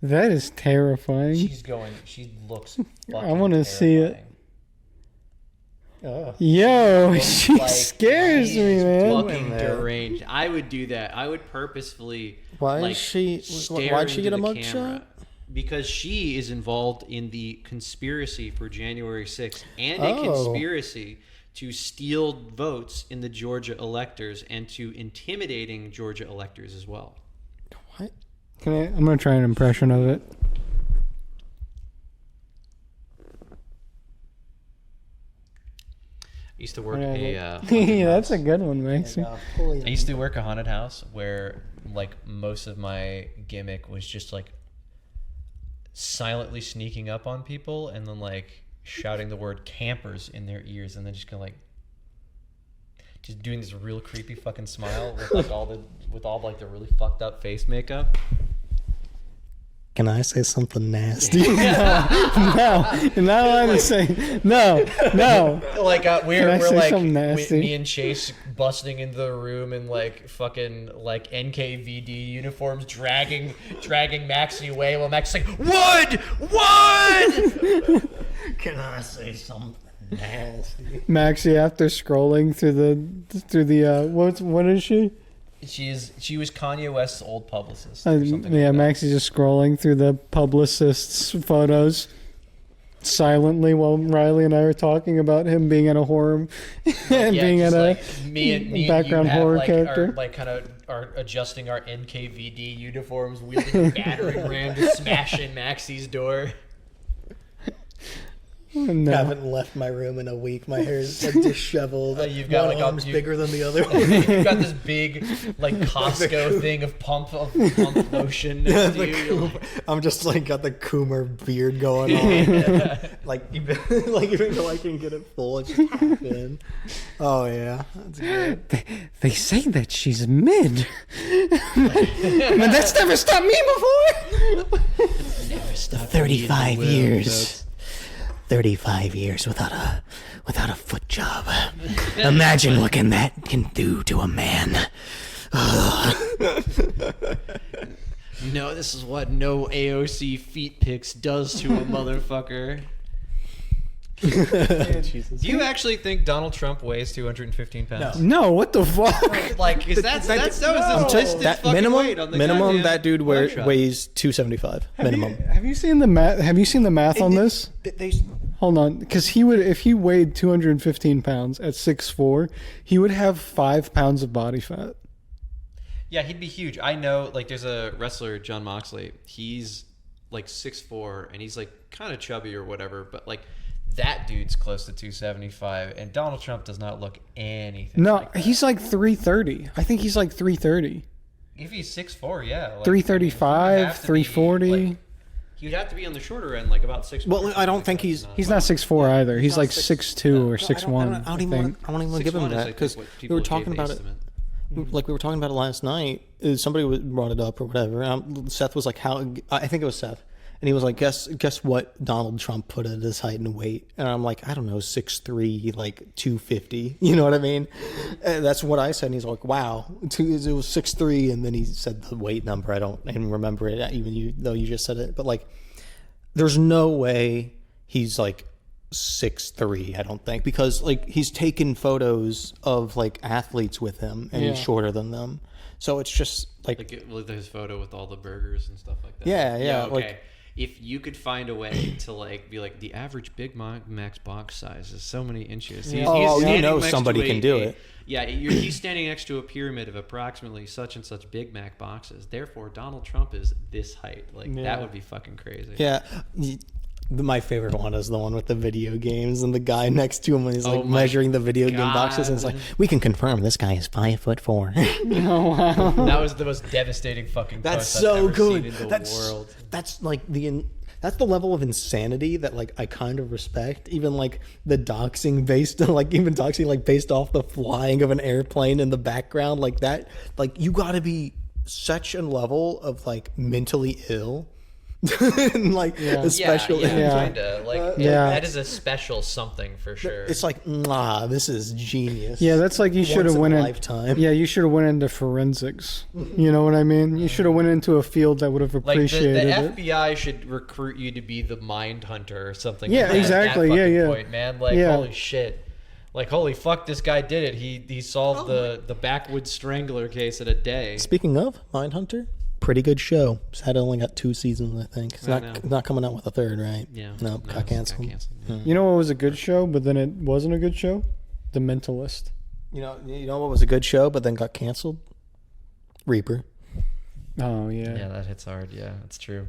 That is terrifying. She looks. I want to see it. terrifying. Oh. Yo, Looks she like scares She's me, man. fucking man. deranged. I would do that. I would purposefully. Why like, is she? stare Why'd she into get a the mugshot? camera. Because she is involved in the conspiracy for January 6th and a Oh. conspiracy to steal votes in the Georgia electors and to intimidating Georgia electors as well. What? I'm gonna try an impression of it. I used to work That's a good one, Mason. I used to work a haunted house where like most of my gimmick was just like silently sneaking up on people and then like shouting the word campers in their ears and then just kind of like just doing this real creepy fucking smile with like all the really fucked up face makeup. Can I say something nasty? No, you're not allowed to say no. Like we're say like something nasty? me and Chase busting into the room in like fucking like NKVD uniforms, dragging Maxie away while Maxie's like, Wood! Can I say something nasty? Maxie, after scrolling through the what is she? She was Kanye West's old publicist. Or something Yeah, like that. Maxie's just scrolling through the publicist's photos silently while Riley and I are talking about him being at a horror and Yeah, being at just a like me background and you horror have, character. Are, like kind of are adjusting our NKVD uniforms, wielding a battering ram to smash in Maxie's door. No. Haven't left my room in a week. My hair's like disheveled. You've got one like arm's bigger than the other. You've got this big like Costco thing of pump lotion next to you. You're like, I'm just like got the Coomer beard going on. like even though I can get it full, it's just half in. Oh yeah, that's good. They say that she's mid. But that's never stopped me before. 35 years. 35 years without a foot job. Imagine what that can do to a man. No, this is what no AOC feet pics does to a motherfucker. Jesus. do you actually think Donald Trump weighs 215 pounds? No, what the fuck? Like, is that was the listed That fucking weight on the goddamn that dude mugshot. weighs 275 minimum. Have you seen the math? Have you seen the math on this? They Hold on, because he would, if he weighed 215 pounds at 6'4", he would have 5 pounds of body fat. Yeah, he'd be huge. I know, like, there's a wrestler, John Moxley. He's like 6'4", and he's like kind of chubby or whatever, but like That dude's close to 275, and Donald Trump does not look anything. No, like that. he's like 330. I think he's like 330. If he's 6'4", yeah, like, 335, 340. he'd have to be on the shorter end, like about 6'1". Well, I don't think he's He's not 6'4" either. He's like 6'2" or 6'1". I don't even want to give him that because we were talking about it. Like we were talking about it last night. Somebody brought it up or whatever. Seth was like, "How?" I think it was Seth, and he was like, "Guess what? Donald Trump put at his height and weight." And I'm like, "I don't know, 6'3", like 250." You know what I mean? And that's what I said. And he's like, "Wow, it was 6'3", and then he said the weight number. I don't even remember it, even though you just said it. But like, there's no way he's like 6'3", I don't think, because like he's taken photos of like athletes with him and he's shorter than them, so it's just like his photo with all the burgers and stuff like that. yeah okay. like, if you could find a way to like be like the average Big Mac's box size is so many inches. Yeah. Oh, standing you know next somebody to can do it. Yeah, he's standing next to a pyramid of approximately such and such Big Mac boxes. Therefore, Donald Trump is this height. Like that would be fucking crazy. yeah. My favorite one is the one with the video games and the guy next to him when he's like measuring the video game boxes, and it's like, we can confirm this guy is 5'4". Oh, wow. That was the most devastating fucking. That's post so I've ever good. seen in the That's world. That's like that's the level of insanity that like I kind of respect. Even like the doxing based off the flying of an airplane in the background, like that. Like you got to be such a level of like mentally ill. And like especially kinda like Yeah. that is a special something for sure. it's like this is genius. Yeah, that's like you should have went in. lifetime. Yeah, you should have went into forensics. You know what I mean? You should have went into a field that would have like the appreciated it. FBI should recruit you to be the mind hunter or something. Yeah, at that exactly. fucking Yeah. Point, man. Like Yeah. holy shit. Like holy fuck, this guy did it. He solved the backwoods strangler case in a day. Speaking of Mindhunter, pretty good show. It's had only got 2 seasons, I think. It's not coming out with a third, right? Yeah. No, got canceled. You know what was a good show, but then it wasn't a good show? The Mentalist. You know what was a good show but then got canceled? Reaper. Oh yeah. Yeah, that hits hard. Yeah, that's true.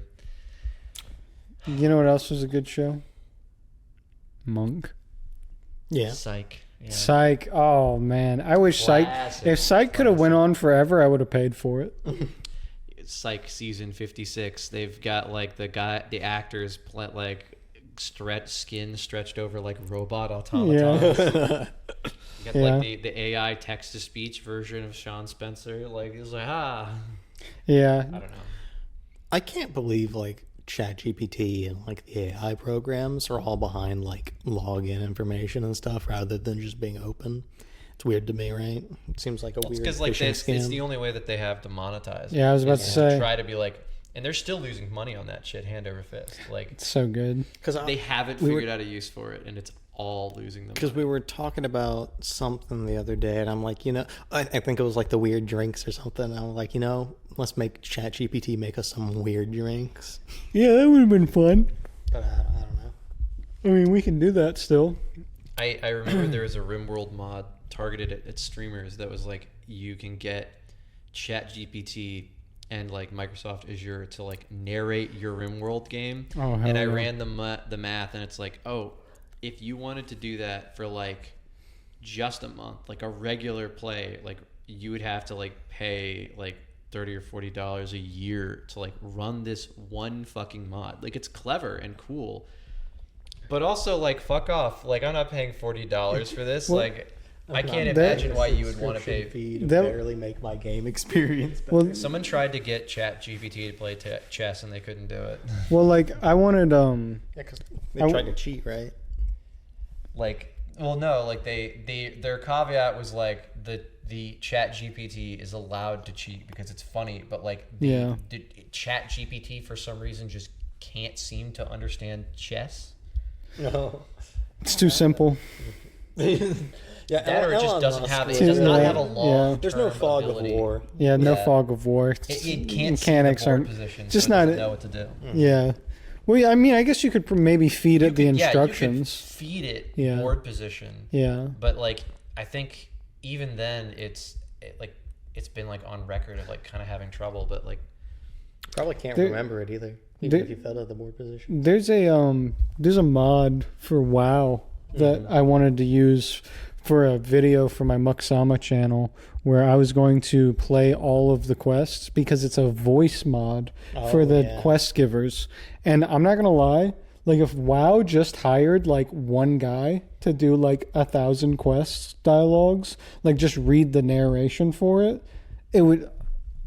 You know what else was a good show? Monk. Yeah. Psych. Yeah. Psych. Oh man, I wish Classic. Psych. If Psych could have went on forever, I would have paid for it. Psych season 56. They've got like the actors like skin stretched over like robot automatons. Yeah. You got like the AI text to speech version of Sean Spencer. Like he's like Yeah. I don't know. I can't believe like ChatGPT and like the AI programs are all behind like login information and stuff rather than just being open. It's weird to me, right? It seems like a weird Because like phishing it's scam. the only way that they have to monetize. Yeah, I was about to say. Try to be like, and they're still losing money on that shit hand over fist. Like It's so good. Because They haven't figured out a use for it, and it's all losing them. Because we were talking about something the other day, and I'm like, I think it was like the weird drinks or something. And I'm like, let's make ChatGPT make us some weird drinks. Yeah, that would have been fun. But I don't know. I mean, we can do that still. I remember there was a RimWorld mod targeted at streamers that was like you can get ChatGPT and like Microsoft Azure to like narrate your RimWorld game. Oh, hell and I yeah. ran the math, and it's like, oh, if you wanted to do that for like just a month, like a regular play, like you would have to like pay like $30 or $40 a year to like run this one fucking mod. Like it's clever and cool, but also like fuck off. Like I'm not paying $40 for this. Well, like I can't that- imagine why you would want to pay. Fee to That- barely make my game experience better. Well, Someone tried to get ChatGPT to play chess and they couldn't do it. well, like I wanted Yeah, because they I- tried to cheat, right? like well no like their caveat was like the chat gpt is allowed to cheat because it's funny, but like the chat gpt for some reason just can't seem to understand chess. No. it's too simple. Yeah, That or it just doesn't have it Yeah. does not have a Yeah. long There's no fog ability. of war. Yeah, no Yeah. fog of war. It can't Mechanics see the board aren't position, just so it not doesn't know what to do. Yeah. Well, I mean, I guess you could maybe feed it the You could instructions. feed it Yeah. board position. Yeah. But like I think even then it's been like on record of like kind of having trouble, but like Probably can't There- remember it either. Even there- if you fed it the board position. There's a mod for WoW that I wanted to use for a video for my Muxama channel where I was going to play all of the quests because it's a voice mod for the quest givers. And I'm not gonna lie, like if WoW just hired like one guy to do like 1,000 quests dialogues, like just read the narration for it,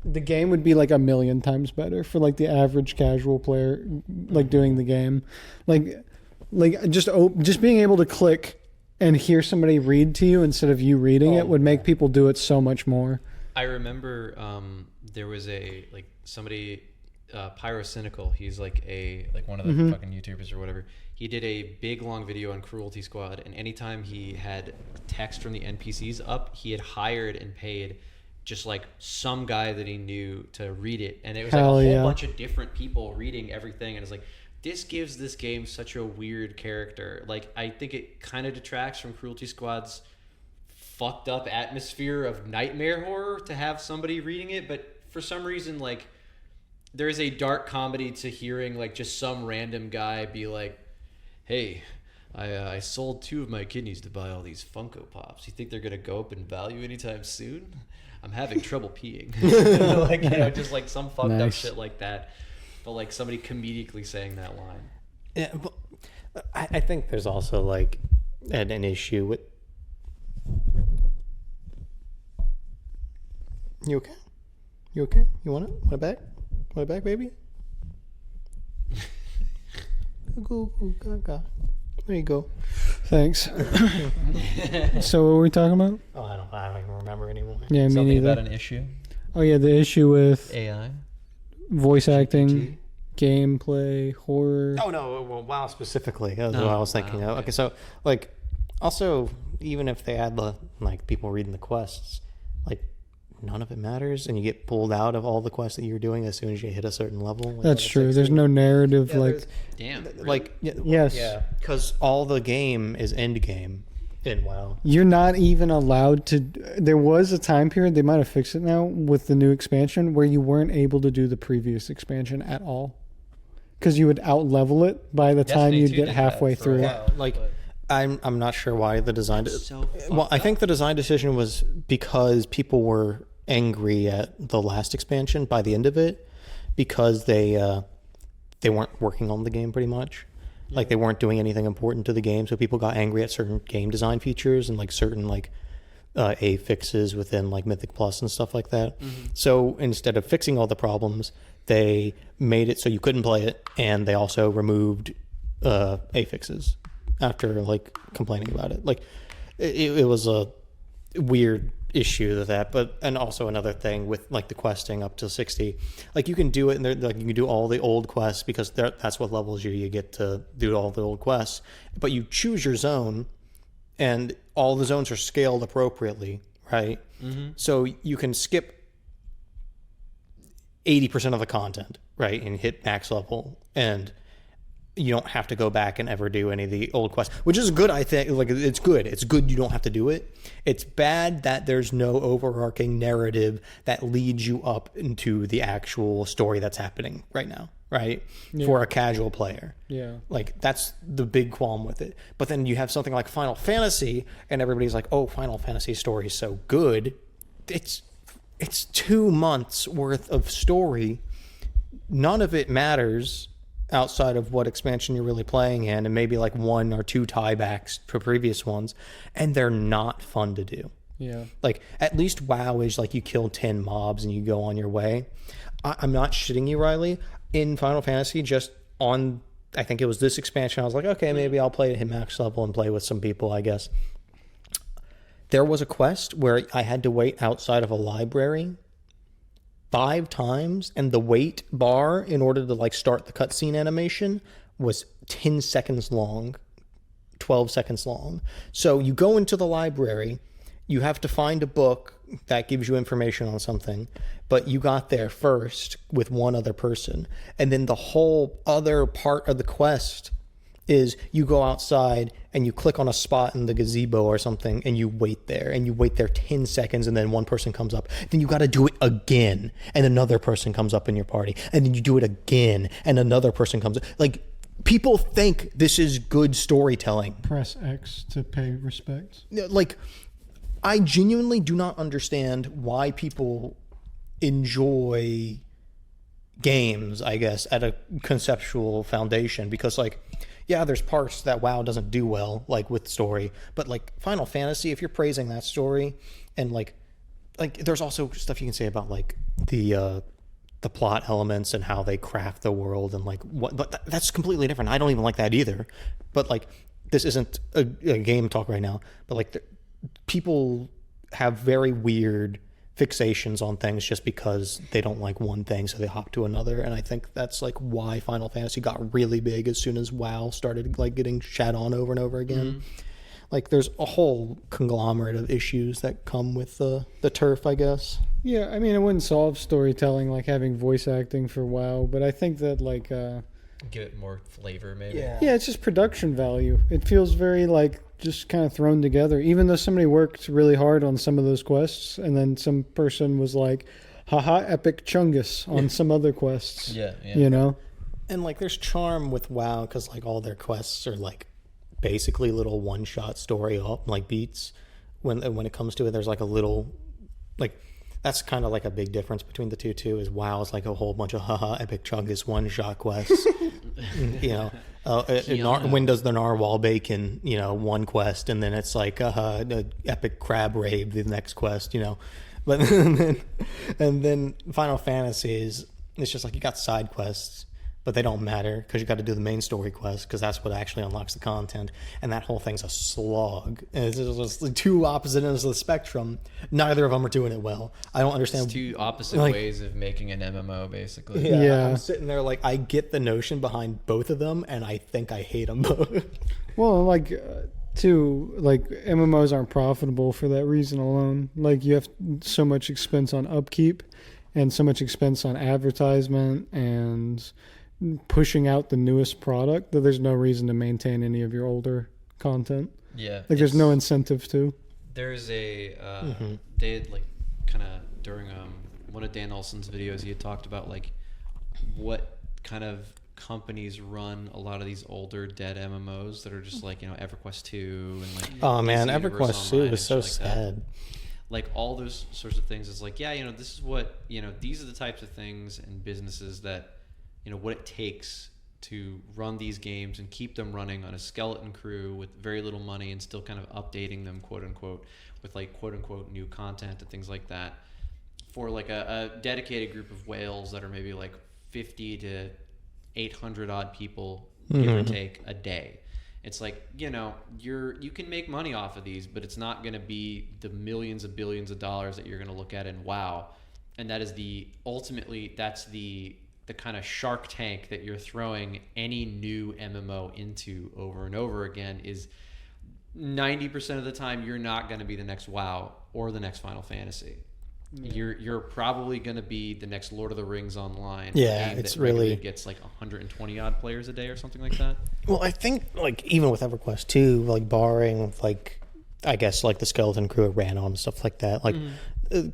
the game would be like 1,000,000 times better for like the average casual player like doing the game. Like just being able to click and hear somebody read to you instead of you reading it would make people do it so much more. I remember there was a like somebody Pyrocynical. He's like one of the fucking YouTubers or whatever. He did a big long video on Cruelty Squad, and anytime he had text from the NPCs up, he had hired and paid just like some guy that he knew to read it, and it was like a Hell whole yeah. bunch of different people reading everything, and it's like this gives this game such a weird character. Like I think it kind of detracts from Cruelty Squad's fucked up atmosphere of nightmare horror to have somebody reading it, but for some reason like there is a dark comedy to hearing like just some random guy be like, hey, I sold 2 of my kidneys to buy all these Funko Pops. You think they're gonna go up in value anytime soon? I'm having trouble peeing. Like, just like some fucked up Nice. shit like that. But like somebody comedically saying that line. Yeah, but I think there's also like an issue with. You okay? You okay? You want it? Want it back? Want it back, baby? Go. There you go. Thanks. So what were we talking about? Oh, I don't even remember anymore. Yeah, me something about neither. an issue. Oh yeah, the issue with AI. voice acting, gameplay, horror. Oh no! Well, WoW specifically. That's Oh, what I was thinking wow, of. okay. Okay, so like, also even if they had the like people reading the quests, like none of it matters, and you get pulled out of all the quests that you're doing as soon as you hit a certain level. Like That's level true. 60. There's no narrative Yeah, like Damn. Really? like yes. yeah, because all the game is end game in WoW. You're not even allowed to. There was a time period, they might have fixed it now with the new expansion, where you weren't able to do the previous expansion at all. Because you would out level it by the time Destiny you'd 2 get did halfway that for a through. while, Like, but- I'm not sure why the design. So Well, I think the design decision was because people were angry at the last expansion by the end of it. because they weren't working on the game pretty much. Like they weren't doing anything important to the game, so people got angry at certain game design features and like certain like A fixes within like Mythic Plus and stuff like that. So instead of fixing all the problems, they made it so you couldn't play it, and they also removed A fixes after like complaining about it. Like it was a weird issue to that, but and also another thing with like the questing up to 60, like you can do it and like you can do all the old quests because that's what levels you get to do all the old quests, but you choose your zone and all the zones are scaled appropriately, right? So you can skip 80% of the content, right, and hit max level, and you don't have to go back and ever do any of the old quests, which is good. I think like it's good you don't have to do it. It's bad that there's no overarching narrative that leads you up into the actual story that's happening right now, right? For a casual player. Like that's the big qualm with it. But then you have something like Final Fantasy and everybody's like, oh, Final Fantasy story is so good. It's 2 months worth of story. None of it matters outside of what expansion you're really playing in, and maybe like 1 or 2 tiebacks for previous ones, and they're not fun to do. Like at least WoW is like you kill 10 mobs and you go on your way. I'm not shitting you, Riley. In Final Fantasy, just on, I think it was this expansion, I was like, okay, maybe I'll play at max level and play with some people, I guess. There was a quest where I had to wait outside of a library 5 times, and the wait bar in order to like start the cutscene animation was 10 seconds long, 12 seconds long. So you go into the library, you have to find a book that gives you information on something, but you got there first with one other person, and then the whole other part of the quest is you go outside and you click on a spot in the gazebo or something and you wait there, and you wait there 10 seconds, and then one person comes up. Then you got to do it again, and another person comes up in your party, and then you do it again and another person comes up. Like, people think this is good storytelling. Press X to pay respects. Like, I genuinely do not understand why people enjoy games, I guess, at a conceptual foundation, because like, yeah, there's parts that WoW doesn't do well, like with story, but like Final Fantasy, if you're praising that story, and like there's also stuff you can say about like the plot elements and how they craft the world and like what, but that's completely different. I don't even like that either. But like, this isn't a game talk right now, but like people have very weird fixations on things just because they don't like one thing, so they hop to another. And I think that's like why Final Fantasy got really big as soon as WoW started like getting shat on over and over again. Like there's a whole conglomerate of issues that come with the turf, I guess. Yeah, I mean, it wouldn't solve storytelling like having voice acting for WoW, but I think that like give it more flavor, maybe. yeah, it's just production value. It feels very like just kind of thrown together, even though somebody worked really hard on some of those quests, and then some person was like, haha, epic chungus on some other quests. You know? And like there's charm with WoW because like all their quests are like basically little one-shot story like beats. When it comes to it, there's like a little, like, that's kind of like a big difference between the two too, is WoW is like a whole bunch of haha epic chungus one-shot quests. You know, when does the narwhal bacon, you know, one quest, and then it's like the epic crab raid the next quest, you know. But and then Final Fantasy is, it's just like you got side quests, but they don't matter because you got to do the main story quest because that's what actually unlocks the content, and that whole thing's a slog. And it's just the two opposite ends of the spectrum. Neither of them are doing it well. I don't understand. It's two opposite ways of making an MMO, basically. Yeah, I'm sitting there like, I get the notion behind both of them, and I think I hate them both. Well, like, too, like, MMOs aren't profitable for that reason alone. Like, you have so much expense on upkeep and so much expense on advertisement and pushing out the newest product that there's no reason to maintain any of your older content. Yeah. Like, there's no incentive to. There's a, they had, like, kind of, during one of Dan Olson's videos, he had talked about, like, what kind of companies run a lot of these older dead MMOs that are just like, you know, EverQuest 2 and like oh man, DC Universe EverQuest 2 Online was so and shit like that. sad. like all those sorts of things is like, yeah, you know, this is what, you know, these are the types of things and businesses that, you know, what it takes to run these games and keep them running on a skeleton crew with very little money and still kind of updating them, quote unquote, with like quote unquote new content and things like that, for like a dedicated group of whales that are maybe like 50 to 800 odd people, give or take, a day. It's like, you know, you can make money off of these, but it's not going to be the millions of billions of dollars that you're going to look at and wow. And that is that's the kind of Shark Tank that you're throwing any new MMO into over and over again. Is 90% of the time you're not going to be the next WoW or the next Final Fantasy. You're probably going to be the next Lord of the Rings Online. Yeah, game it's that regularly really gets like 120 odd players a day or something like that. Well, I think like even with EverQuest 2, like barring like I guess like the skeleton crew it ran on and stuff like that, like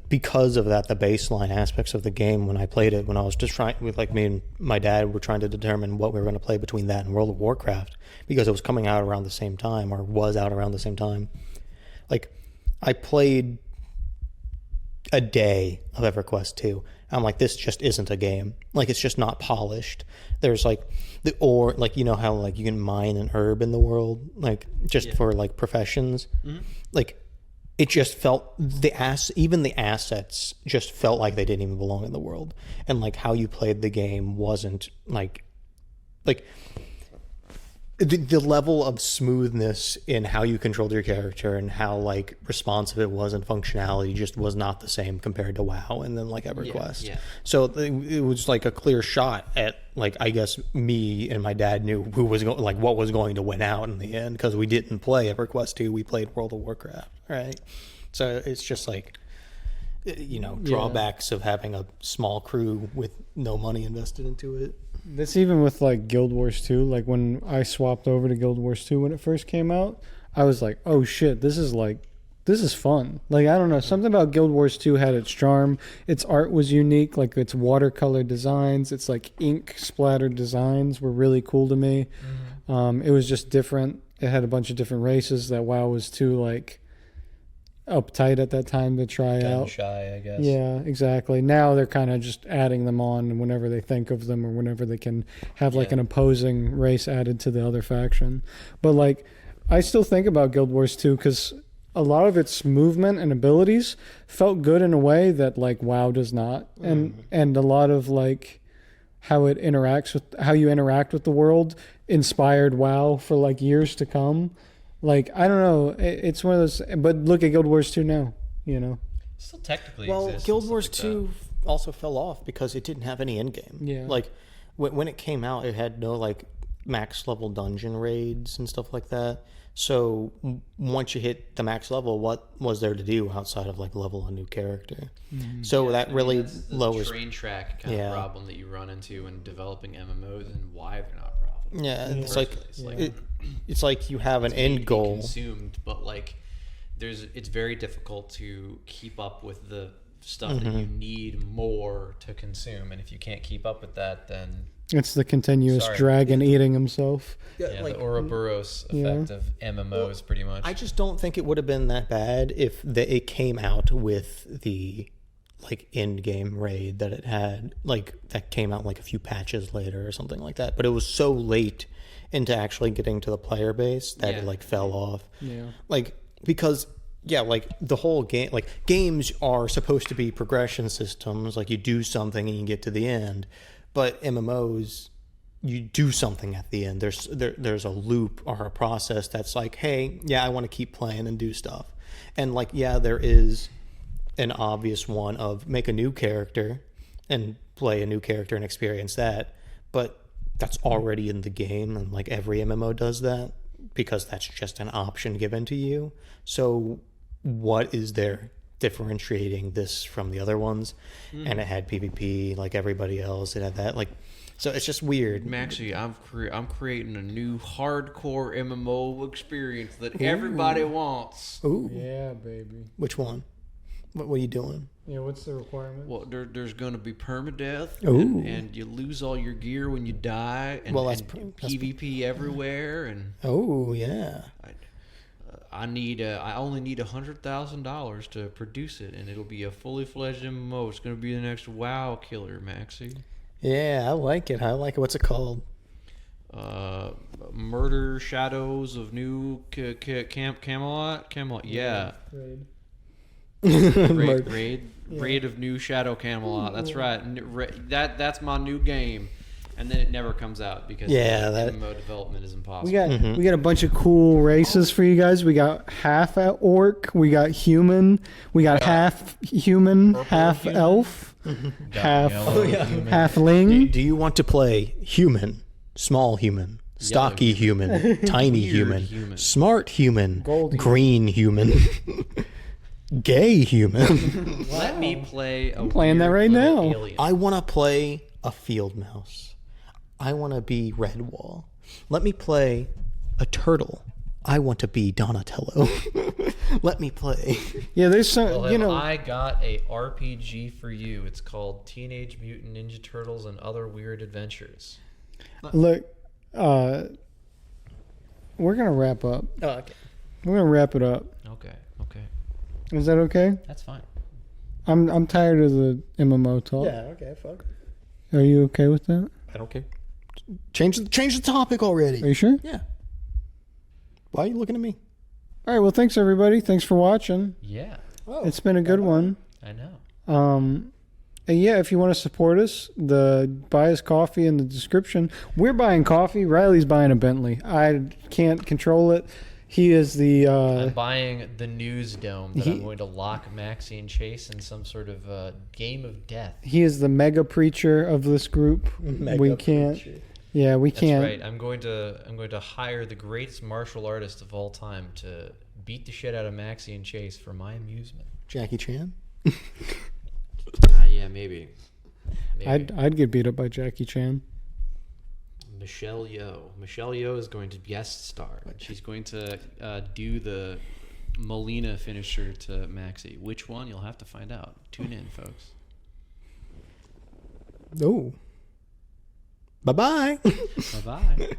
because of that, the baseline aspects of the game when I played it, when I was just trying with like me and my dad were trying to determine what we were going to play between that and World of Warcraft because it was coming out around the same time or was out around the same time. Like I played a day of EverQuest 2. I'm like, this just isn't a game. Like, it's just not polished. There's like like, you know how like you can mine an herb in the world, like just for like professions. Like, it just felt even the assets just felt like they didn't even belong in the world, and like how you played the game wasn't like the level of smoothness in how you controlled your character and how like responsive it was and functionality just was not the same compared to WoW and then like EverQuest. Yeah. So it was like a clear shot at like I guess me and my dad knew who was what was going to win out in the end because we didn't play EverQuest 2, we played World of Warcraft, right? So it's just like drawbacks of having a small crew with no money invested into it. That's even with like Guild Wars 2. Like when I swapped over to Guild Wars 2 when it first came out, I was like, oh shit, this is fun. Like, I don't know, something about Guild Wars 2 had its charm. Its art was unique, like its watercolor designs, its like ink splattered designs were really cool to me. It was just different. It had a bunch of different races that WoW was too like uptight at that time to try Gun out. shy, I guess. Yeah, exactly. Now they're kind of just adding them on whenever they think of them or whenever they can have like an opposing race added to the other faction. But like, I still think about Guild Wars 2 because a lot of its movement and abilities felt good in a way that like WoW does not, and a lot of like how you interact with the world inspired WoW for like years to come. Like, I don't know, it's one of those, but look at Guild Wars 2 now, you know. Still technically Well, exists Guild and Wars stuff like 2 also fell off because it didn't have any end game. Yeah. Like when it came out, it had no like max level dungeon raids and stuff like that. So once you hit the max level, what was there to do outside of like level a new character? So that really that's the lowers train track kind of problem that you run into when developing MMOs and why they're not profitable. Yeah, it's in the like first place. it's like you have an It's made to end be goal. consumed, but like it's very difficult to keep up with the stuff that you need more to consume, and if you can't keep up with that, then It's the continuous Sorry. dragon eating himself. the Ouroboros effect of MMOs, pretty much. I just don't think it would have been that bad if it came out with the like end game raid that it had, like that came out like a few patches later or something like that. But it was so late into actually getting to the player base that it like fell off. Yeah. Like because like the whole game, like games are supposed to be progression systems. Like you do something and you get to the end, but MMOs, you do something at the end. There's a loop or a process that's like, hey, yeah, I want to keep playing and do stuff. And like, yeah, there is an obvious one of make a new character and play a new character and experience that, but that's already in the game, and like every MMO does that because that's just an option given to you. So what is there differentiating this from the other ones? And it had PvP like everybody else. It had that like, so it's just weird. Maxie, I'm creating a new hardcore MMO experience that everybody wants. Ooh, Yeah, baby. which one? What are you doing? Yeah, what's the requirement? Well, there's going to be permadeath, Ooh. and you lose all your gear when you die, and, Well, that's and that's- PvP everywhere, and Oh yeah. I only need $100,000 to produce it, and it'll be a fully fledged MMO. It's gonna be the next WoW killer, Maxie. Yeah, I like it. What's it called? Murder Shadows of New Camelot. Yeah. Raid of New Shadow Camelot. That's right. That's my new game. And then it never comes out because MMO development is impossible. We got a bunch of cool races for you guys. We got half orc, we got human, we got half human, half human. elf, half halfling. Do you want to play human, small human, stocky human, tiny human, smart human, green human, gay human? Let me play a playing that right now. alien. I want to play a field mouse. I want to be Redwall. Let me play a turtle. I want to be Donatello. Let me play. Yeah, there's some. Well, I got a RPG for you. It's called Teenage Mutant Ninja Turtles and Other Weird Adventures. Look, we're gonna wrap up. Oh, okay. We're gonna wrap it up. Okay. Is that okay? That's fine. I'm tired of the MMO talk. Yeah, okay, fuck. Are you okay with that? I don't care. Change the topic already. Are you sure? Yeah. Why are you looking at me? All right. Well, thanks everybody. Thanks for watching. Yeah, It's been a good one. I know. And yeah, if you want to support us, buy us coffee in the description. We're buying coffee. Riley's buying a Bentley. I can't control it. He is the. I'm buying the news dome that I'm going to lock Maxie and Chase in some sort of game of death. He is the mega preacher of this group. We can't. Preacher. Yeah, we That's can't. right. I'm going to hire the greatest martial artist of all time to beat the shit out of Maxie and Chase for my amusement. Jackie Chan? Yeah, maybe. I'd get beat up by Jackie Chan. Michelle Yeoh. Michelle Yeoh is going to guest star. She's going to do the Molina finisher to Maxie. Which one? You'll have to find out. Tune in, folks. Oh. Bye-bye. Bye-bye.